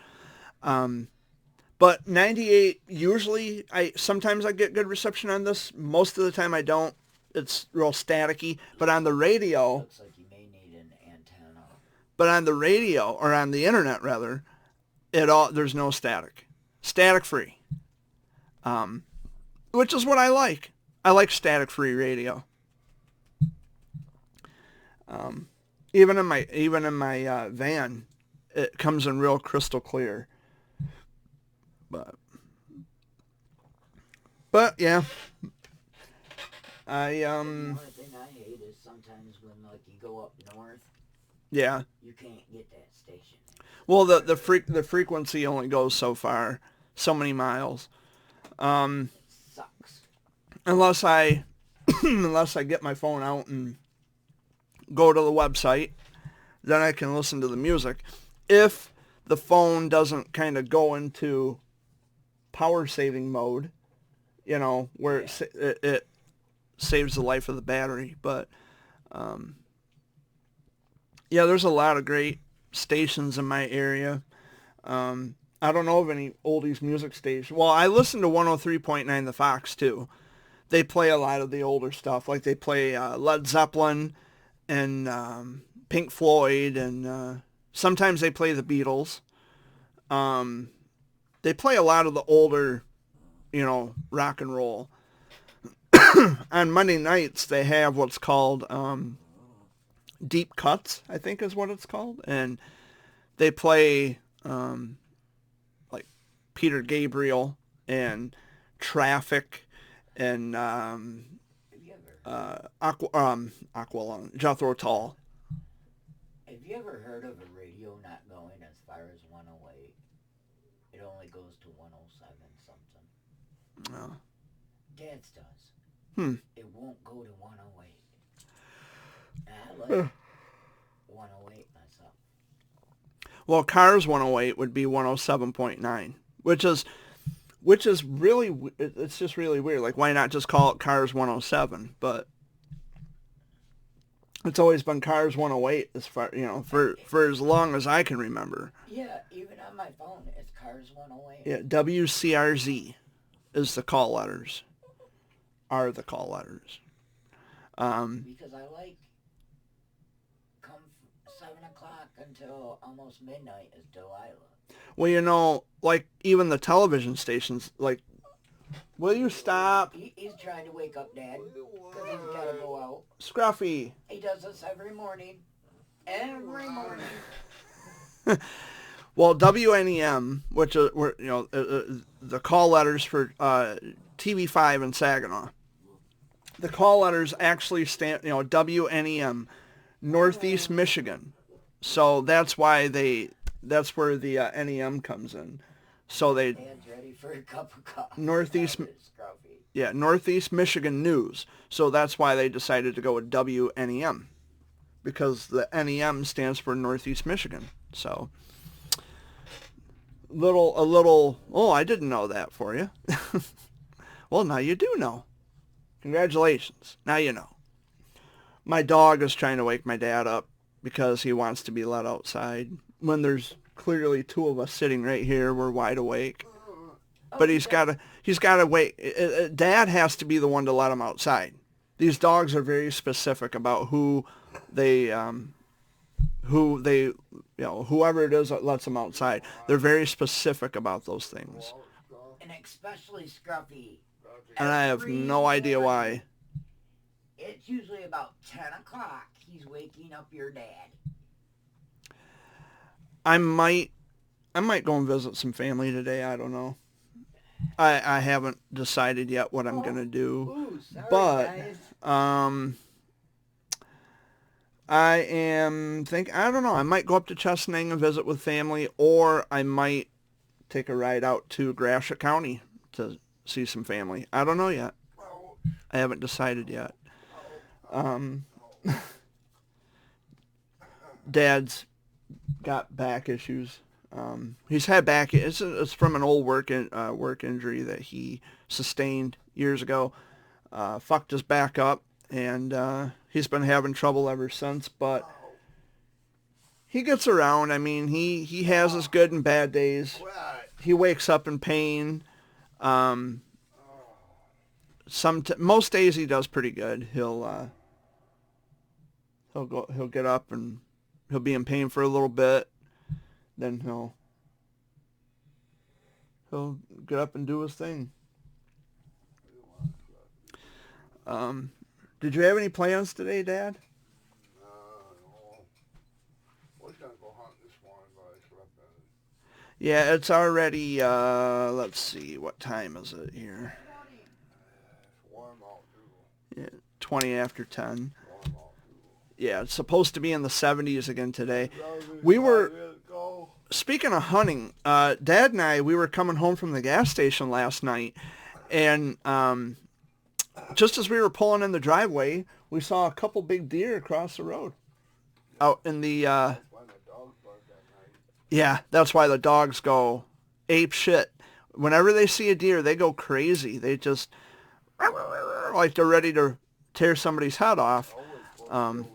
But 98, usually, sometimes I get good reception on this. Most of the time I don't. It's real staticky. But on the radio... Looks like you may need an antenna. But on the radio, or on the internet rather, there's no static. Static free. Which is what I like. I like static free radio. Even in my van, it comes in real crystal clear. But yeah. The only thing I hate is sometimes when you go up north. Yeah. You can't get that station. Well, the frequency only goes so far, so many miles. It sucks. Unless I get my phone out and go to the website, then I can listen to the music. If the phone doesn't kind of go into power saving mode, where it saves the life of the battery. But there's a lot of great stations in my area. I don't know of any oldies music station. Well, I listen to 103.9 The Fox too. They play a lot of the older stuff, like they play Led Zeppelin and Pink Floyd, and sometimes they play the Beatles. They play a lot of the older, rock and roll. On Monday nights, they have what's called Deep Cuts, I think is what it's called. And they play like Peter Gabriel and Traffic and Jethro Tull. Have you ever heard of a radio not going as far as 108? It only goes to 107 something. No. Dad's does. It won't go to 108. I like 108 myself. Well, Cars 108 would be 107.9, which is really, it's just really weird. Like, why not just call it Cars 107? But it's always been Cars 108 as far, for as long as I can remember. Yeah, even on my phone, it's Cars 108. Yeah, WCRZ is the call letters. Are the call letters. Because I like come 7 o'clock until almost midnight is Delilah. Well, like even the television stations, like, will you stop? He's trying to wake up Dad because he's got to go out. Scruffy. He does this every morning. Every morning. Well, WNEM, which are the call letters for TV5 in Saginaw. The call letters actually stand, WNEM, Northeast Michigan. So that's why that's where the NEM comes in. So Dad's ready for a cup of coffee. Northeast Michigan News. So that's why they decided to go with WNEM, because the NEM stands for Northeast Michigan. So, a little, oh, I didn't know that for you. Well, now you do know. Congratulations. Now you know. My dog is trying to wake my dad up because he wants to be let outside. When there's clearly two of us sitting right here, we're wide awake. But he's got to wait. Dad has to be the one to let him outside. These dogs are very specific about whoever it is that lets them outside. They're very specific about those things. And especially Scruffy. And I have no idea why. It's usually about 10 o'clock. He's waking up your dad. I might go and visit some family today. I don't know. I haven't decided yet what I'm gonna do. Ooh, sorry, but guys. I don't know. I might go up to Chesaning and visit with family, or I might take a ride out to Gratiot County to see some family. I don't know yet. I haven't decided yet. Dad's got back issues. He's had back. It's from an old work injury that he sustained years ago. Fucked his back up, and he's been having trouble ever since. But he gets around. I mean, he has his good and bad days. He wakes up in pain. Most days he does pretty good. He'll get up and he'll be in pain for a little bit. Then he'll get up and do his thing. Did you have any plans today, Dad? No. I was gonna go hunt this morning, but I slept in. Yeah, it's already, let's see, what time is it here? It's warm out too. Yeah, 20 after 10. Warm out too. Yeah, it's supposed to be in the 70s again today. We were, speaking of hunting, Dad and I, we were coming home from the gas station last night, and just as we were pulling in the driveway, we saw a couple big deer across the road. Out in the, yeah, that's why the dogs go ape shit. Whenever they see a deer, they go crazy. They just, like they're ready to tear somebody's head off. Oh,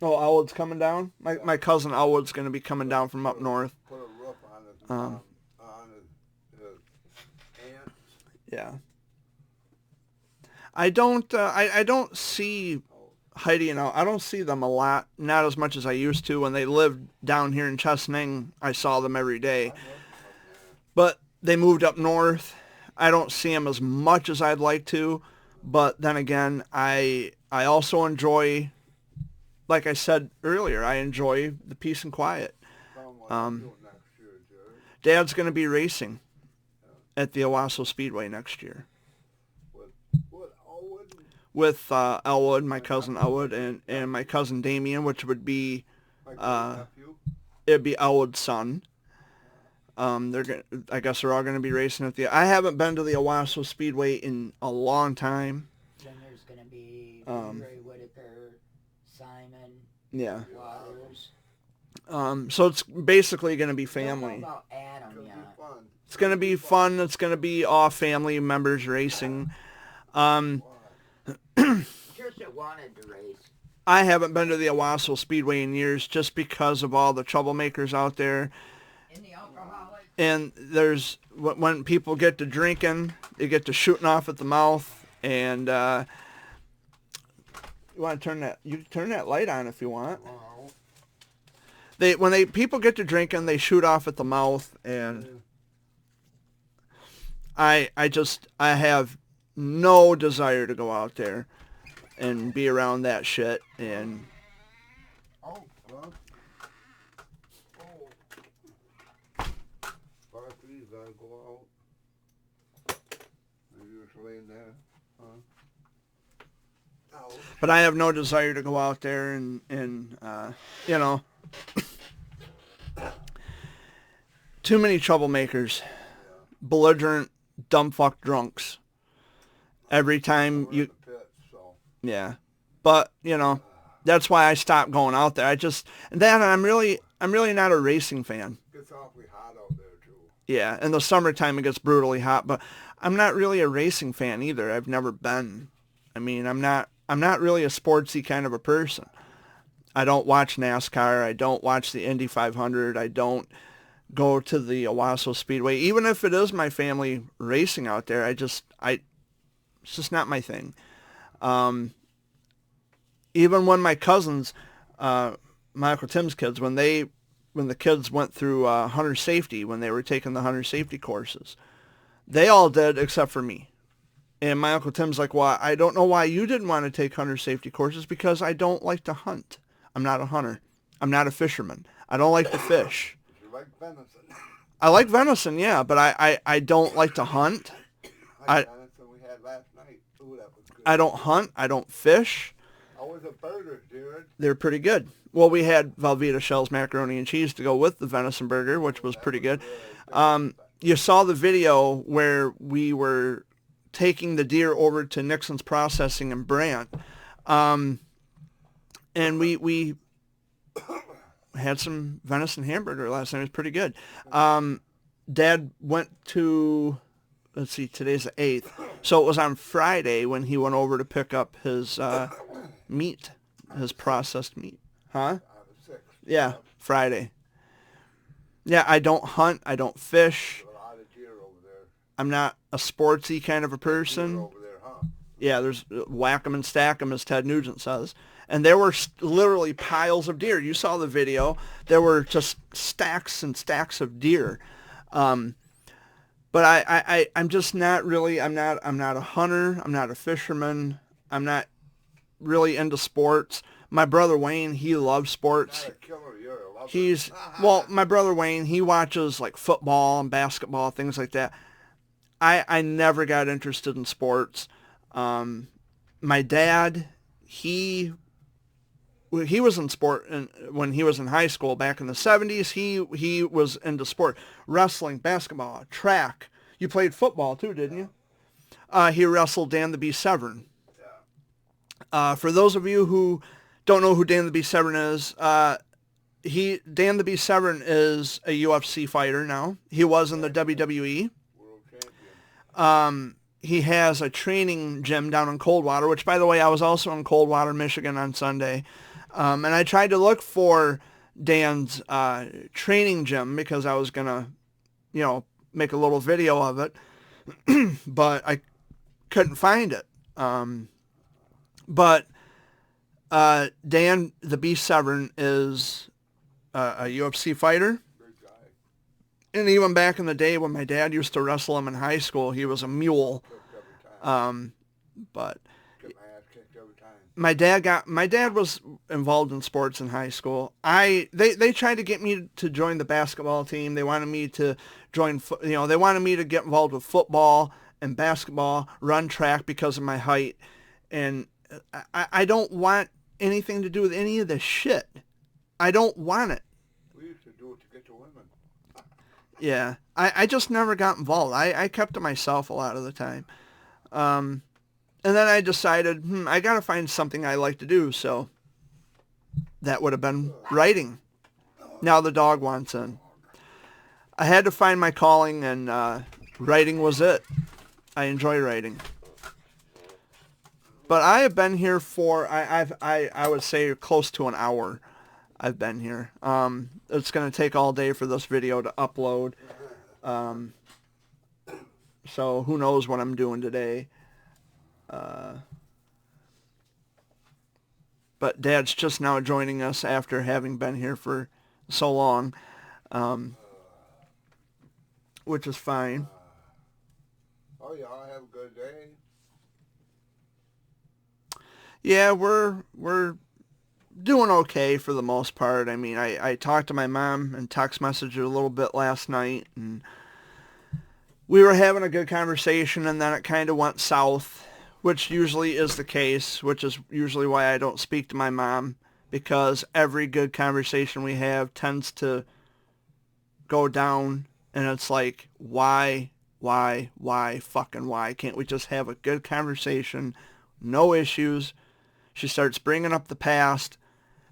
Elwood's coming down? My cousin Elwood's going to be coming down from up north. Put a roof on his aunt. Yeah. I don't see Heidi and I don't see them a lot, not as much as I used to. When they lived down here in Chesaning, I saw them every day. But they moved up north. I don't see them as much as I'd like to. But then again, I also enjoy, like I said earlier, I enjoy the peace and quiet. Dad's going to be racing at the Owasso Speedway next year. With Elwood, my cousin Elwood, and my cousin Damien, which would be, it'd be Elwood's son. I guess they're all gonna be racing at the. I haven't been to the Owasso Speedway in a long time. Then there's gonna be Ray Whitaker, Simon, yeah. Waters. So it's basically gonna be family. Don't know about Adam yet. It's gonna be fun. It's gonna be all family members racing. Trisha wanted to race. I haven't been to the Owasso Speedway in years just because of all the troublemakers out there. In the alcoholic. And there's, when people get to drinking, they get to shooting off at the mouth. And you want to you can turn that light on if you want. People get to drinking, they shoot off at the mouth. And I have no desire to go out there and be around that shit. And Gotta go out. You're just laying there, huh? But I have no desire to go out there and you know, too many troublemakers, belligerent, dumb fuck drunks. Every time you, yeah, but you know, That's why I stopped going out there. And I'm really not a racing fan. It's awfully hot out there too. Yeah, in the summertime it gets brutally hot, but I'm not really a racing fan either. I've never been. I mean, I'm not really a sportsy kind of a person. I don't watch NASCAR. I don't watch the Indy 500. I don't go to the Owasso Speedway. Even if it is my family racing out there, it's just not my thing. Even when my cousins, my Uncle Tim's kids, when the kids went through hunter safety, when they were taking the hunter safety courses, they all did except for me. And my Uncle Tim's like, well, I don't know why you didn't want to take hunter safety courses, because I don't like to hunt. I'm not a hunter. I'm not a fisherman. I don't like to fish. You like venison? I like venison, yeah, but I don't like to hunt. Like venison we had last night. Ooh, that was good. I don't hunt. I don't fish. How was the burgers, dude? They're pretty good. Well, we had Velveeta shells, macaroni and cheese to go with the venison burger, which was pretty good. You saw the video where we were taking the deer over to Nixon's Processing in Brant. And we had some venison hamburger last night. It was pretty good. Dad went to, let's see, today's the 8th. So it was on Friday when he went over to pick up his meat, his processed meat. Huh? Yeah, Friday. Yeah, I don't hunt. I don't fish. A lot of deer over there. I'm not a sportsy kind of a person. Deer over there, huh? Yeah, there's whack 'em and stack 'em, as Ted Nugent says. And there were literally piles of deer. You saw the video. There were just stacks and stacks of deer. But I'm just not really, I'm not a hunter. I'm not a fisherman. I'm not really into sports. My brother Wayne, he loves sports. Not a killer, you're a lover. Well, my brother Wayne, he watches like football and basketball, things like that. I never got interested in sports. My dad, he was in sport when he was in high school back in the 70s. He was into sport, wrestling, basketball, track. You played football too, didn't you? He wrestled Dan the Beast Severn. For those of you who don't know who Dan the Beast Severn is, Dan the Beast Severn is a UFC fighter now. He was in the WWE. World champion. He has a training gym down in Coldwater, which, by the way, I was also in Coldwater, Michigan on Sunday. And I tried to look for Dan's training gym because I was going to, make a little video of it. But I couldn't find it. But Dan the Beast Severn is a UFC fighter. Big guy. And even back in the day when my dad used to wrestle him in high school, he was a mule. Kicked every time. But Get my ass kicked every time. my dad was involved in sports in high school. They tried to get me to join the basketball team. They wanted me to join, they wanted me to get involved with football and basketball, run track because of my height. And I don't want anything to do with any of this shit. I don't want it. We used to do it to get to women. Yeah. I just never got involved. I kept to myself a lot of the time. And then I decided, I got to find something I like to do. So that would have been writing. Now the dog wants in. I had to find my calling, and writing was it. I enjoy writing. But I have been here for, I would say, close to an hour. I've been here. It's going to take all day for this video to upload. So who knows what I'm doing today. But Dad's just now joining us after having been here for so long, which is fine. Oh, y'all have a good day. Yeah, we're doing okay for the most part. I mean, I talked to my mom and text messaged her a little bit last night, and we were having a good conversation, and then it kind of went south, which usually is the case, which is usually why I don't speak to my mom, because every good conversation we have tends to go down, and it's like, why, fucking why? Can't we just have a good conversation, no issues? She starts bringing up the past.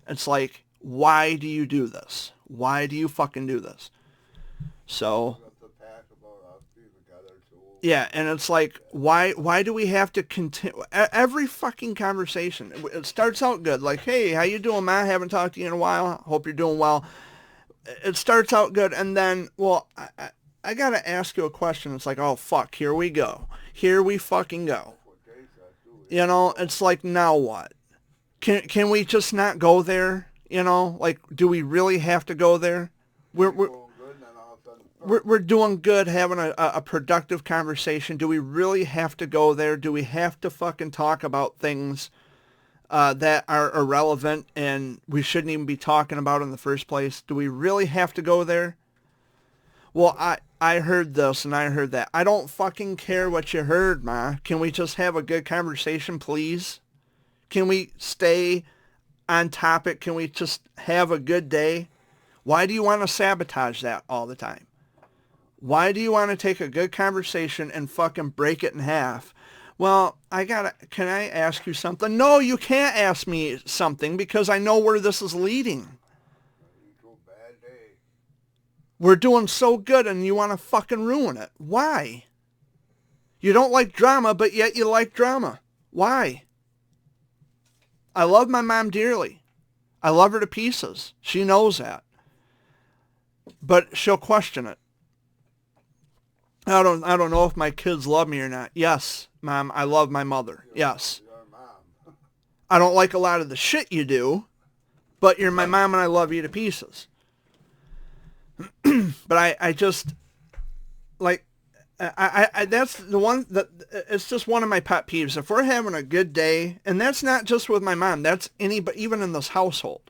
It's like, why do you do this? Why do you fucking do this? So, Got the past about us being together too. yeah, and it's like, why do we have to continue? Every fucking conversation, it starts out good. Like, hey, how you doing, man? Haven't talked to you in a while. Hope you're doing well. It starts out good, and then, well, I got to ask you a question. It's like, oh, fuck, here we go. Here we fucking go. That's what they said too. You know, it's like, now what? Can we just not go there? You know, like, do we really have to go there? We're Going good, and then all of a sudden, we're doing good, having a productive conversation. Do we really have to go there? Do we have to fucking talk about things that are irrelevant and we shouldn't even be talking about in the first place? Do we really have to go there? Well, I heard this and I heard that. I don't fucking care what you heard, Ma. Can we just have a good conversation, please? Can we stay on topic? Can we just have a good day? Why do you want to sabotage that all the time? Why do you want to take a good conversation and fucking break it in half? Well, can I ask you something? No, you can't ask me something because I know where this is leading. into a bad day. We're doing so good and you want to fucking ruin it. Why? You don't like drama, but yet you like drama. Why? I love my mom dearly. I love her to pieces. She knows that. But she'll question it. I don't know if my kids love me or not. Yes, Mom, I love my mother. Yes. Your mom. I don't like a lot of the shit you do, but you're my mom and I love you to pieces. But I just, like, I that's the one that, it's just one of my pet peeves. If we're having a good day, and that's not just with my mom, that's anybody, even in this household.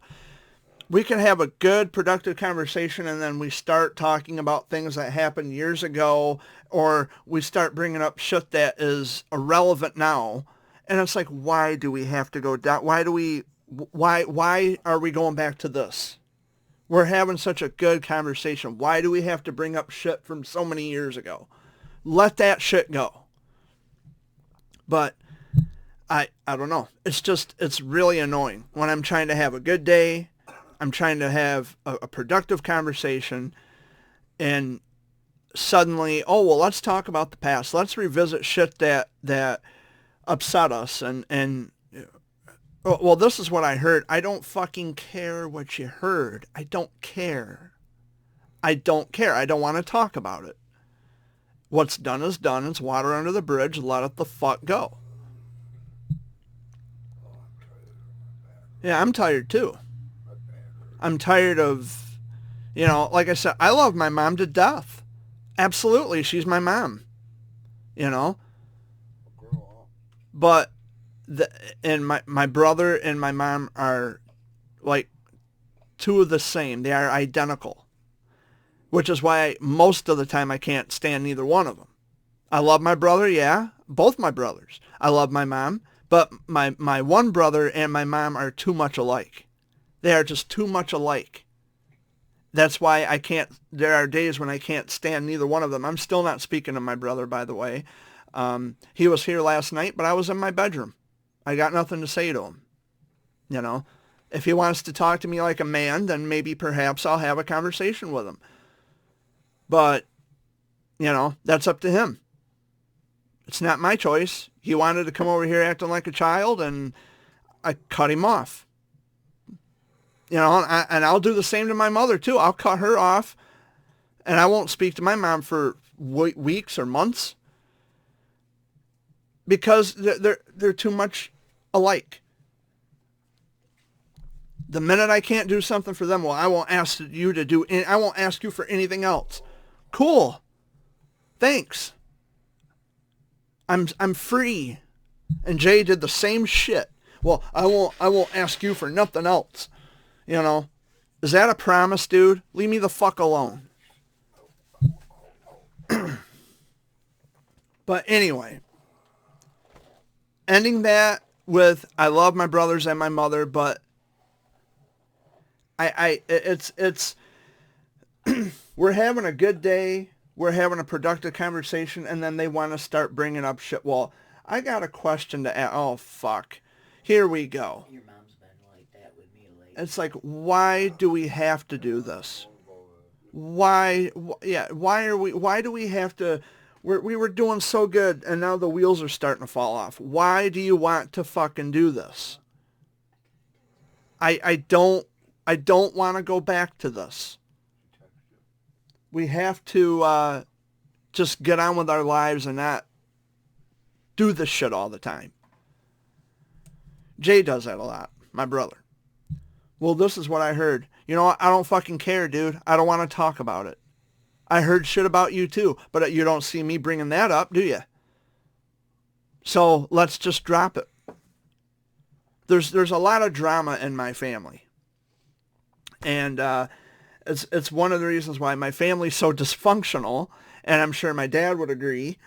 We can have a good, productive conversation, and then we start talking about things that happened years ago, or we start bringing up shit that is irrelevant now. And it's like, why do we have to go down? Why are we going back to this? We're having such a good conversation. Why do we have to bring up shit from so many years ago? Let that shit go. But I don't know. It's really annoying when I'm trying to have a good day. I'm trying to have a productive conversation, and suddenly, oh, well, let's talk about the past. Let's revisit shit that upset us. And well, this is what I heard. I don't fucking care what you heard. I don't care. I don't care. I don't want to talk about it. What's done is done. It's water under the bridge. Let it the fuck go. Yeah, I'm tired too. I'm tired of, like I said, I love my mom to death. Absolutely, she's my mom. But and my brother and my mom are like two of the same. They are identical, which is why most of the time I can't stand neither one of them. I love my brother, yeah, both my brothers. I love my mom, but my one brother and my mom are too much alike. They are just too much alike. That's why there are days when I can't stand neither one of them. I'm still not speaking to my brother, by the way. He was here last night, but I was in my bedroom. I got nothing to say to him. If he wants to talk to me like a man, then maybe perhaps I'll have a conversation with him. But, that's up to him. It's not my choice. He wanted to come over here acting like a child, and I cut him off. And I'll do the same to my mother, too. I'll cut her off, and I won't speak to my mom for weeks or months because they're too much alike. The minute I can't do something for them, well, I won't ask you I won't ask you for anything else. Cool. Thanks. I'm free. And Jay did the same shit. Well, I won't ask you for nothing else. Is that a promise, dude? Leave me the fuck alone. But anyway, ending that with I love my brothers and my mother, but it's we're having a good day, we're having a productive conversation, and then they want to start bringing up shit. Well, I got a question to ask. Oh fuck, Here we go. Your mom's been like that with me lately. It's like, why do we have to do this? Why do we have to, we were doing so good and now the wheels are starting to fall off. Why do you want to fucking do this? I don't want to go back to this. We have to just get on with our lives and not do this shit all the time. Jay does that a lot, my brother. Well, this is what I heard. You know what? I don't fucking care, dude. I don't want to talk about it. I heard shit about you too, but you don't see me bringing that up, do you? So let's just drop it. There's a lot of drama in my family. And it's one of the reasons why my family's so dysfunctional, and I'm sure my dad would agree.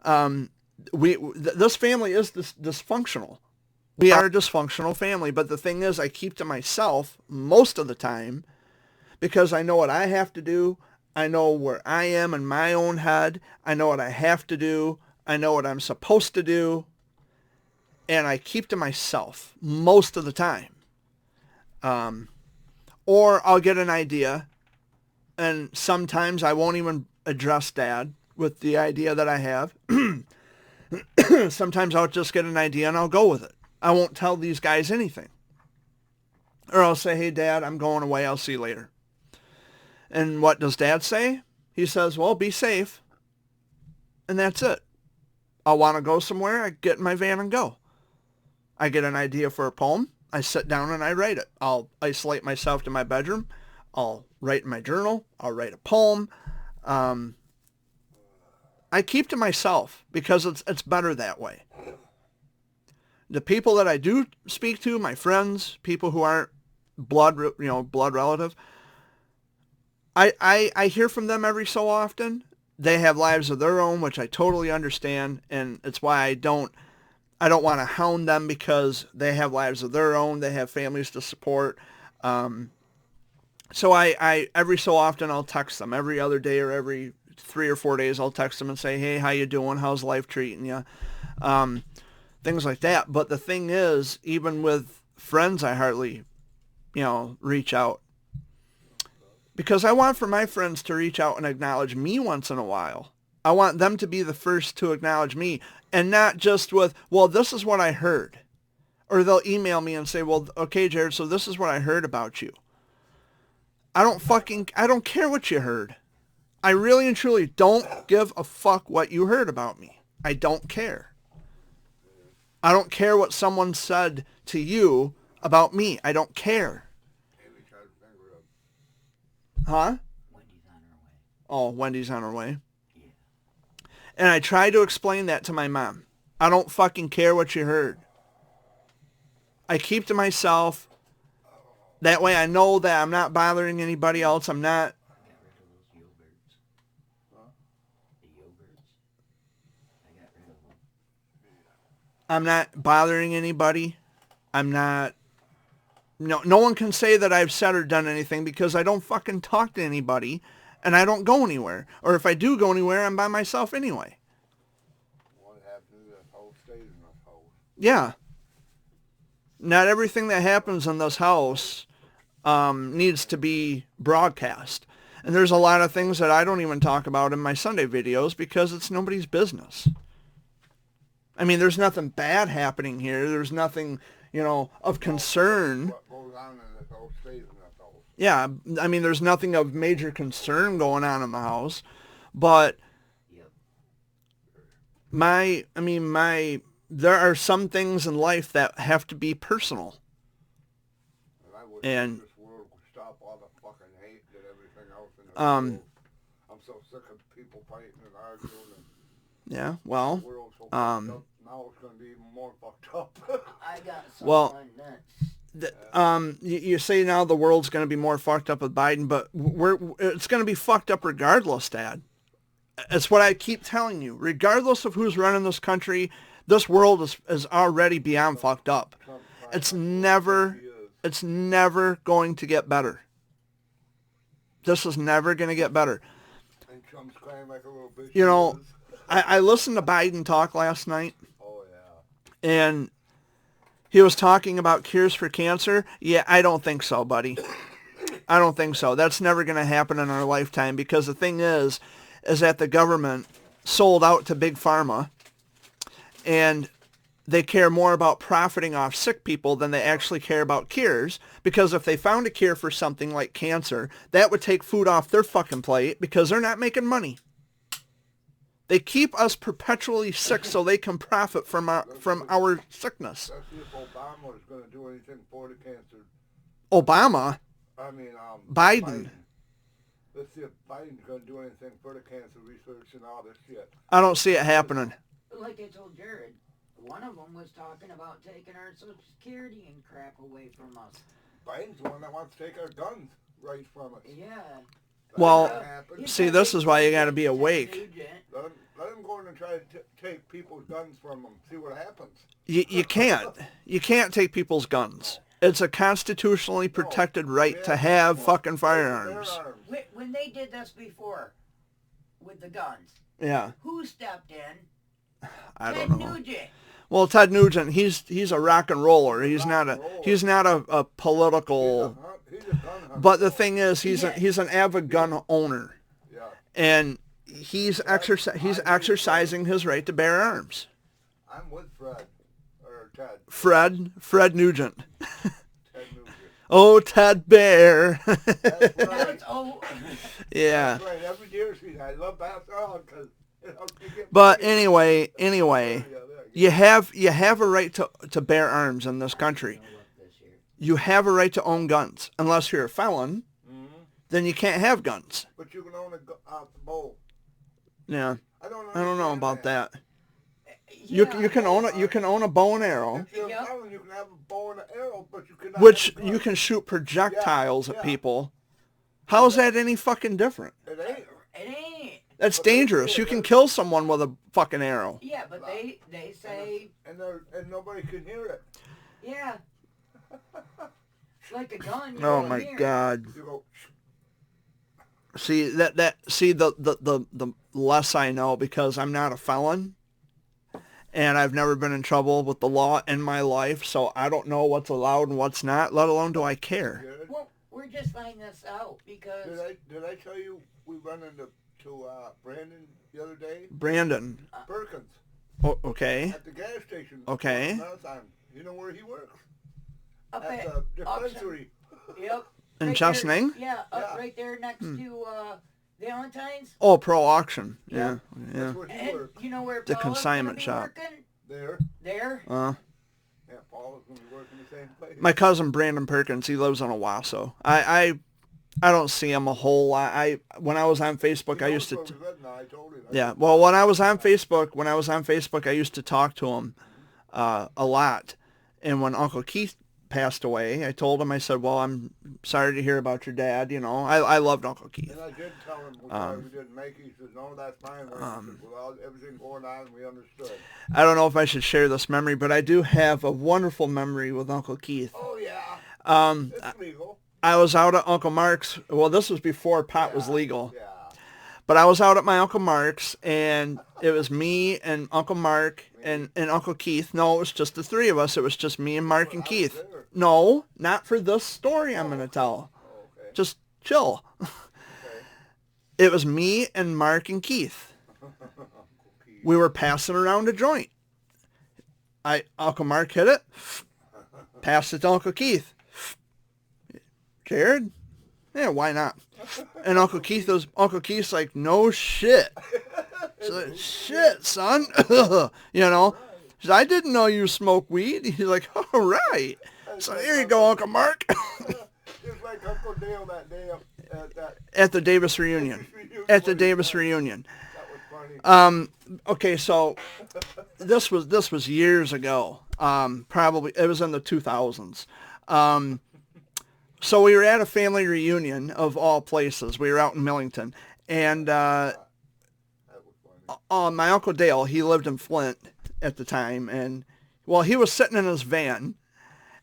This family is dysfunctional. We are a dysfunctional family, but the thing is, I keep to myself most of the time because I know what I have to do. I know where I am in my own head. I know what I have to do. I know what I'm supposed to do. And I keep to myself most of the time. Or I'll get an idea, and sometimes I won't even address Dad with the idea that I have. Sometimes I'll just get an idea and I'll go with it. I won't tell these guys anything. Or I'll say, hey, Dad, I'm going away. I'll see you later. And what does Dad say? He says, well, be safe. And that's it. I want to go somewhere. I get in my van and go. I get an idea for a poem. I sit down and I write it. I'll isolate myself to my bedroom. I'll write in my journal. I'll write a poem. I keep to myself because it's better that way. The people that I do speak to, my friends, people who aren't blood relative, I hear from them every so often. They have lives of their own, which I totally understand, and it's why I don't want to hound them because they have lives of their own. They have families to support. So I every so often I'll text them every other day or every 3 or 4 days. I'll text them and say, hey, how you doing? How's life treating you? Things like that. But the thing is, even with friends, I hardly, reach out. Because I want for my friends to reach out and acknowledge me once in a while. I want them to be the first to acknowledge me. And not just with, well, this is what I heard. Or they'll email me and say, well, okay, Jared, so this is what I heard about you. I don't care what you heard. I really and truly don't give a fuck what you heard about me. I don't care. I don't care what someone said to you about me. I don't care. Huh? Wendy's on her way. Oh, Wendy's on her way. Yeah. And I try to explain that to my mom. I don't fucking care what you heard. I keep to myself. That way I know that I'm not bothering anybody else. I'm not. I got rid of those yogurts. Huh? The yogurts. I got rid of them. I'm not bothering anybody. I'm not. No one can say that I've said or done anything because I don't fucking talk to anybody and I don't go anywhere. Or if I do go anywhere, I'm by myself anyway. What happened to this house stays in this house. Yeah. Not everything that happens in this house needs to be broadcast. And there's a lot of things that I don't even talk about in my Sunday videos because it's nobody's business. I mean, there's nothing bad happening here. There's nothing, of concern. What goes on in this house stays in this house. Yeah, I mean, there's nothing of major concern going on in the house. But Yep. there are some things in life that have to be personal. And I wish And- this world would stop all the fucking hate and everything else in this Um, world. I'm so sick of people fighting and arguing and Yeah, the well, world's so fucked up. Now it's going to be even more fucked up. I got some Well- on nuts. you say now the world's going to be more fucked up with Biden, but it's going to be fucked up regardless, Dad. It's what I keep telling you. Regardless of who's running this country, this world is already beyond fucked up. Trump It's trying never, to- it's never going to get better. This is never going to get better. And Trump's crying like a little bitch. You know, he is. I listened to Biden talk last night, Oh, yeah. and He was talking about cures for cancer. Yeah, I don't think so, buddy. I don't think so. That's never going to happen in our lifetime because the thing is that the government sold out to Big Pharma and they care more about profiting off sick people than they actually care about cures, because if they found a cure for something like cancer, that would take food off their fucking plate because they're not making money. They keep us perpetually sick so they can profit from our sickness. Let's see if Obama is going to do anything for the cancer. Obama? I mean, Biden. Let's see if Biden's going to do anything for the cancer research and all this shit. I don't see it happening. Like I told Jared, one of them was talking about taking our Social Security and crap away from us. Biden's the one that wants to take our guns right from us. Yeah. Well, That happened. see, this is why you got to be awake. Let him go in and try to take people's guns from them. See what happens. You can't. You can't take people's guns. It's a constitutionally protected right to have fucking firearms. When they did this before, with the guns, Yeah, who stepped in? I Ted don't know. Nugent. Well, Ted Nugent, he's a rock and roller. He's not a political. He's a gun hunter. But the thing is, he's an avid gun owner, Yeah. and he's exercising his right to bear arms. I'm with Fred. Or Ted. Fred Nugent. Ted Nugent. Oh, Ted Bear. That's Now right. it's, oh, Yeah. That's right. Every deer season, I love that song because you get. But anyway, Yeah, you have a right to bear arms in this country. You have a right to own guns. Unless you're a felon, then you can't have guns. But you can own a bow. Yeah. I don't know about that. You can own a bow and arrow, If you're Yep. a felon, you can have a bow and an arrow, but you cannot which have a gun. you can shoot projectiles Yeah, at yeah. people. How is that any fucking different? It ain't. It ain't. That's But dangerous. You can kill someone with a fucking arrow. Yeah, but they say, And nobody can hear it. yeah. Like a gun. You Oh don't my hear. God. You go. See the less I know, because I'm not a felon and I've never been in trouble with the law in my life, so I don't know what's allowed and what's not, let alone do I care. Good. Well, we're just finding this out because Did I tell you we run into Brandon the other day? Brandon. Perkins Okay. at the gas station. Okay. Marathon. You know where he works? up At at the auction. dispensary. Yep. In Right Chesaning? there, yeah, up Yeah. right there next to Valentine's. Oh, Pro Auction. Yeah. Yeah. That's where he And works. you know where The Paula's consignment gonna shop. be working? There. There. Yeah, Paul is going to be working the same place. My cousin Brandon Perkins, he lives in Owasso. I don't see him a whole lot. When I was on Facebook, I used to. I told him. Yeah, well, when I was on Facebook, I used to talk to him a lot. And when Uncle Keith passed away, I told him, I said, well, I'm sorry to hear about your dad. You know, I loved Uncle Keith. And I did tell him why we didn't make it. He said, no, that's fine. He said, well, everything going on, we understood. I don't know if I should share this memory, but I do have a wonderful memory with Uncle Keith. Oh, yeah. It's legal. I was out at Uncle Mark's. Well, this was before pot was legal. Yeah. But I was out at my Uncle Mark's, and it was me and Uncle Mark and Uncle Keith. No, it was just the three of us. It was just me and Mark and Keith. there. No, not for this story I'm going to tell. Oh, okay. Just chill. It was me and Mark and Keith. We were passing around a joint. Uncle Mark hit it, passed it to Uncle Keith. Jared? Yeah, why not? And Uncle Keith's like, no shit. So, shit, son. You know? He said, I didn't know you smoke weed. He's like, all right. So here you go, Uncle Mark. Just like Uncle Dale that day at that. At the Davis reunion. At the Davis reunion. That was funny. Okay, so this was years ago. Probably it was in the 2000s. So we were at a family reunion of all places. We were out in Millington, and That was funny. my Uncle Dale, he lived in Flint at the time, and well, he was sitting in his van,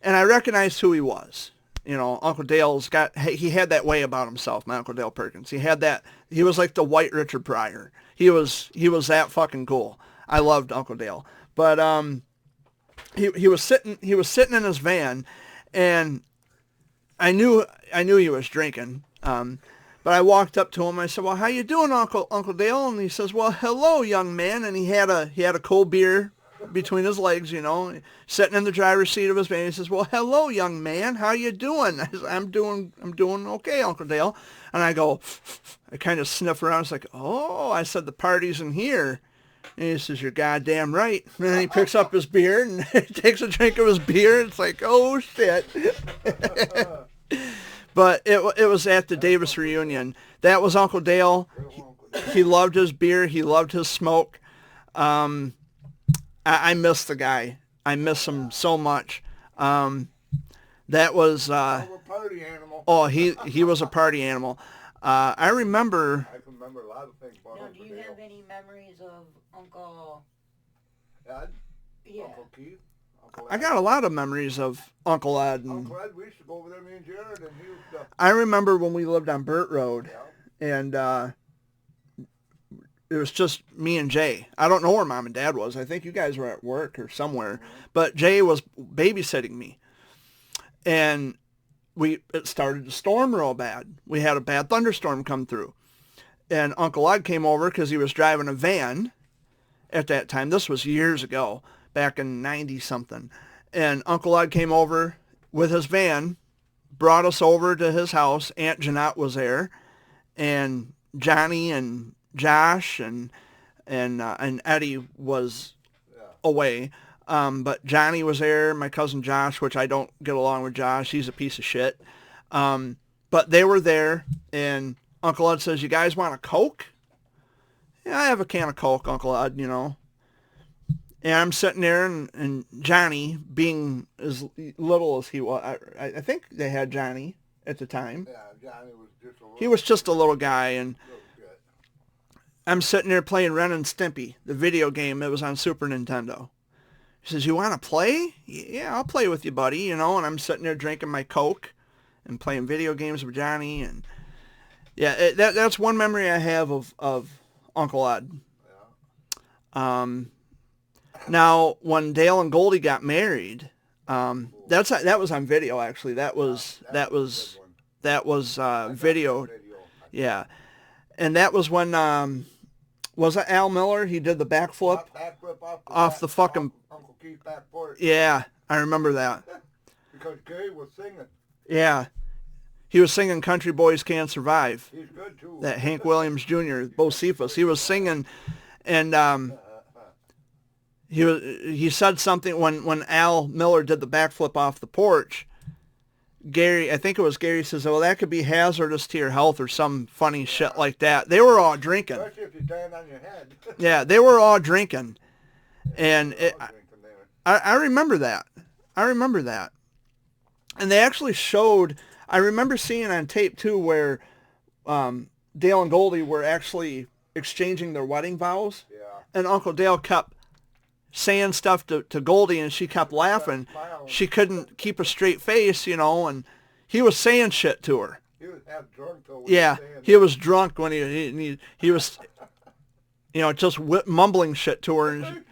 and I recognized who he was. You know, Uncle Dale's he had that way about himself, my Uncle Dale Perkins. He was like the white Richard Pryor. He was that fucking cool. I loved Uncle Dale. But he was sitting in his van, and I knew he was drinking. But I walked up to him. I said, "Well, how you doing, Uncle Dale?" And he says, "Well, hello, young man." And he had a cold beer between his legs, sitting in the driver's seat of his van. He says, "Well, hello, young man. How you doing?" I said, I'm doing okay, Uncle Dale. And I go, I kind of sniff around. It's like, "Oh," I said, "the party's in here." And he says, "You're goddamn right." And then he picks up his beer and takes a drink of his beer. It's like, oh shit. But it was at the Davis reunion. That was Uncle Dale. He loved his beer. He loved his smoke. I miss the guy. I miss him so much. That was a party animal. oh, he was a party animal. I remember. I can remember a lot of things about Now, Uncle do you Dale. have any memories of Uncle? Ed? Yeah. Uncle Keith? Uncle I Ed? got a lot of memories of Uncle Ed. And Uncle Ed, we used to go over there, me and Jared, and he used to... I remember when we lived on Burt Road, Yeah. and it was just me and Jay. I don't know where Mom and Dad was. I think you guys were at work or somewhere. But Jay was babysitting me. And it started to storm real bad. We had a bad thunderstorm come through. And Uncle Ed came over because he was driving a van at that time. This was years ago, back in 90-something. And Uncle Ed came over with his van, brought us over to his house. Aunt Jeanette was there. And Johnny and Josh and Eddie was away. But Johnny was there, my cousin Josh, which I don't get along with Josh. He's a piece of shit. But they were there, and Uncle Ed says, "You guys want a Coke?" "Yeah, I have a can of Coke, Uncle Ed, And I'm sitting there, and Johnny, being as little as he was, I think they had Johnny at the time. Yeah, Johnny was just a little... He was just a little guy, and little shit. I'm sitting there playing Ren and Stimpy, the video game that was on Super Nintendo. He says, "You want to play?" "Yeah, I'll play with you, buddy," And I'm sitting there drinking my Coke and playing video games with Johnny. And yeah, that's one memory I have of Uncle Ed. Yeah. Now, when Dale and Goldie got married, that was on video, actually. That was a good one. video. Yeah. And that was when, was it Al Miller? He did the backflip Backflip off the fucking... Uncle Keith back porch. Yeah, I remember that. Because Gary was singing. Yeah. He was singing Country Boys Can't Survive. He's good, too. That Hank Williams Jr., Bocephus. He was singing, and he said something when Al Miller did the backflip off the porch. Gary, I think it was Gary, says, "Well, that could be hazardous to your health," or some funny shit like that. They were all drinking. Especially if you stand on your head. Yeah, they were all drinking. And Drinking there. I remember that. I remember that. And they actually showed, I remember seeing on tape too, where Dale and Goldie were actually exchanging their wedding vows. Yeah. And Uncle Dale kept saying stuff to Goldie, and she kept laughing. She couldn't keep a straight face, and he was saying shit to her. He was half drunk though. Yeah, he was drunk when he was, just mumbling shit to her,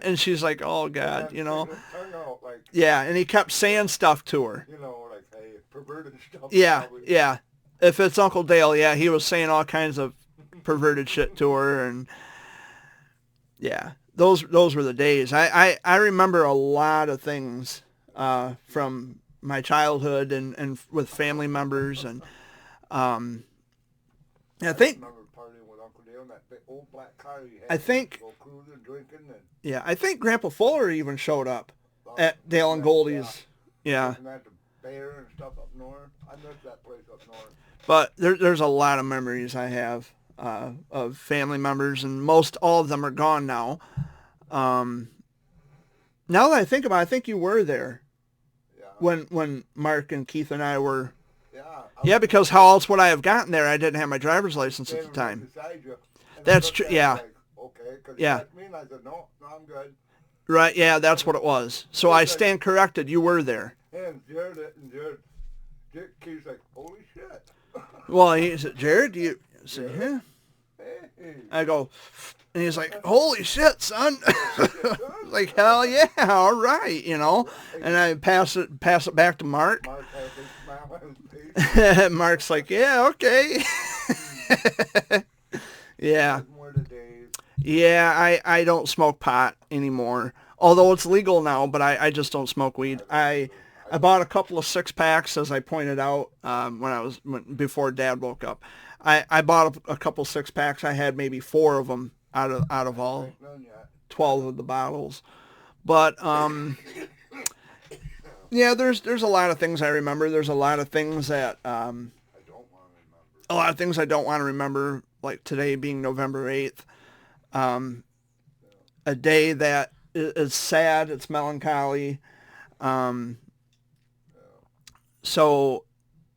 and she's like, "Oh God," Turn out like, Yeah, and he kept saying stuff to her. like, hey, perverted stuff. Yeah, probably. yeah. If it's Uncle Dale, yeah, he was saying all kinds of perverted shit to her, and yeah, those were the days. I remember a lot of things from my childhood and with family members, and I think. I remember partying with Uncle Dale in that big old black car he had. I think. Go cruising, drinking, and Yeah, I think Grandpa Fuller even showed up at Dale and Goldie's. Yeah. And at the Bear and stuff up north. I miss that place up north. But there's a lot of memories I have of family members, and most all of them are gone now. Now that I think about it, I think you were there Yeah. when Mark and Keith and I were. Yeah. Yeah, because how else would I have gotten there? I didn't have my driver's license at the time. Beside you, and That's I looked true, at him yeah. Like, okay, because Yeah. he asked me, and I said, no, I'm good. Right, yeah, that's what it was. So I stand corrected. You were there. And Jared Keith's like, holy shit. Well, he said, "Jared, do you?" I said, "Yeah." I go, and he's like, holy shit, son. Like, hell yeah, all right, you know. And I pass it back to Mark. Mark has a smile on his face. Mark's like, yeah, okay. Yeah. More the days. Yeah, I don't smoke pot anymore. Although it's legal now, but I just don't smoke weed. I bought a couple of 6-packs, as I pointed out, before Dad woke up. I bought a couple 6-packs. I had maybe 4 of them out of all None yet. 12 of the bottles. But yeah, there's a lot of things I remember. There's a lot of things that I don't want to remember. a lot of things I don't want to remember, like today being November 8th. A day that is sad, it's melancholy. So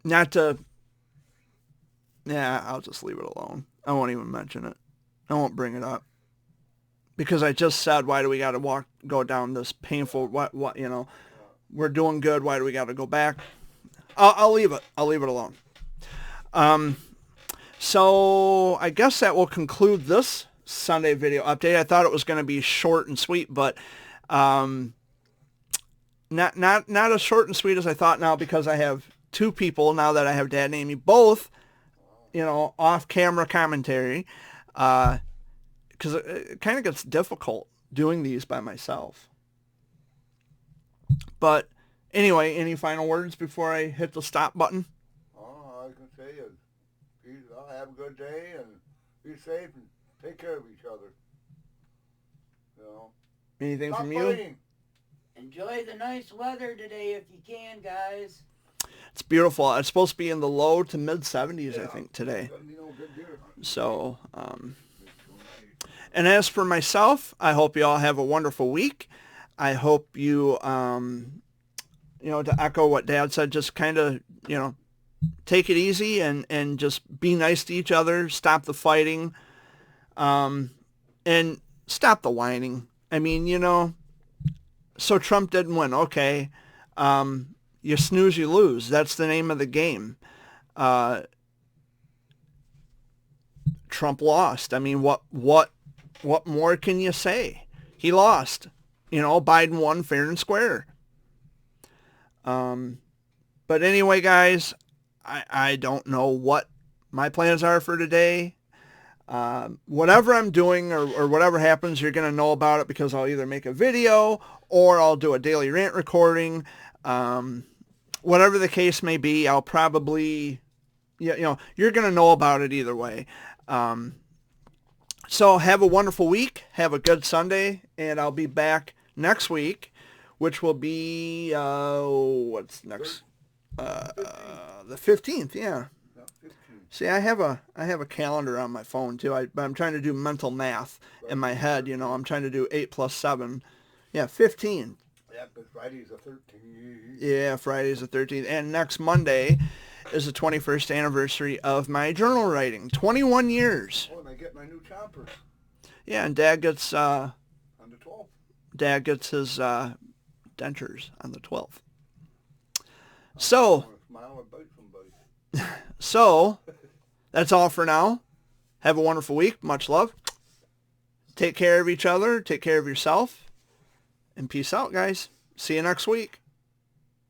not to, yeah, I'll just leave it alone. I won't even mention it. I won't bring it up. Because I just said, why do we got to go down this painful, what, you know, we're doing good, why do we got to go back? I'll leave it. I'll leave it alone. So I guess that will conclude this Sunday video update. I thought it was going to be short and sweet, but not as short and sweet as I thought now, because I have 2 people now that I have Dad and Amy, both, you know, off-camera commentary, because it kind of gets difficult doing these by myself. But anyway, any final words before I hit the stop button? All I can say is, peace out, have a good day, and be safe, and take care of each other. You know. Anything Stop from you? fighting. Enjoy the nice weather today if you can, guys. It's beautiful. It's supposed to be in the low to mid 70s, I think, today. Gonna be no good deer hunting. So, and as for myself, I hope you all have a wonderful week. I hope you, you know, to echo what Dad said, just kind of, you know, take it easy and just be nice to each other. Stop the fighting, and stop the whining. I mean, you know, so Trump didn't win. Okay. You snooze, you lose. That's the name of the game. Trump lost. I mean, what more can you say? He lost. You know, Biden won fair and square. But anyway, guys, I don't know what my plans are for today. Whatever I'm doing or whatever happens, you're going to know about it, because I'll either make a video or I'll do a daily rant recording. Whatever the case may be, I'll probably, you know, you're going to know about it either way. So have a wonderful week. Have a good Sunday, and I'll be back next week, which will be, what's next? The 15th, yeah. No, 15. See, I have a calendar on my phone too. I'm trying to do mental math in my head. You know, I'm trying to do 8 plus 7. Yeah, 15. Yeah, because Friday's the 13th. Yeah, Friday's the 13th, and next Monday is the 21st anniversary of my journal writing. 21 years. Oh, and I get my new chompers Yeah, and Dad gets on the 12th. Dad gets his dentures on the 12th. So. I want to smile and bite somebody. So, that's all for now. Have a wonderful week. Much love. Take care of each other. Take care of yourself. And peace out, guys. See you next week.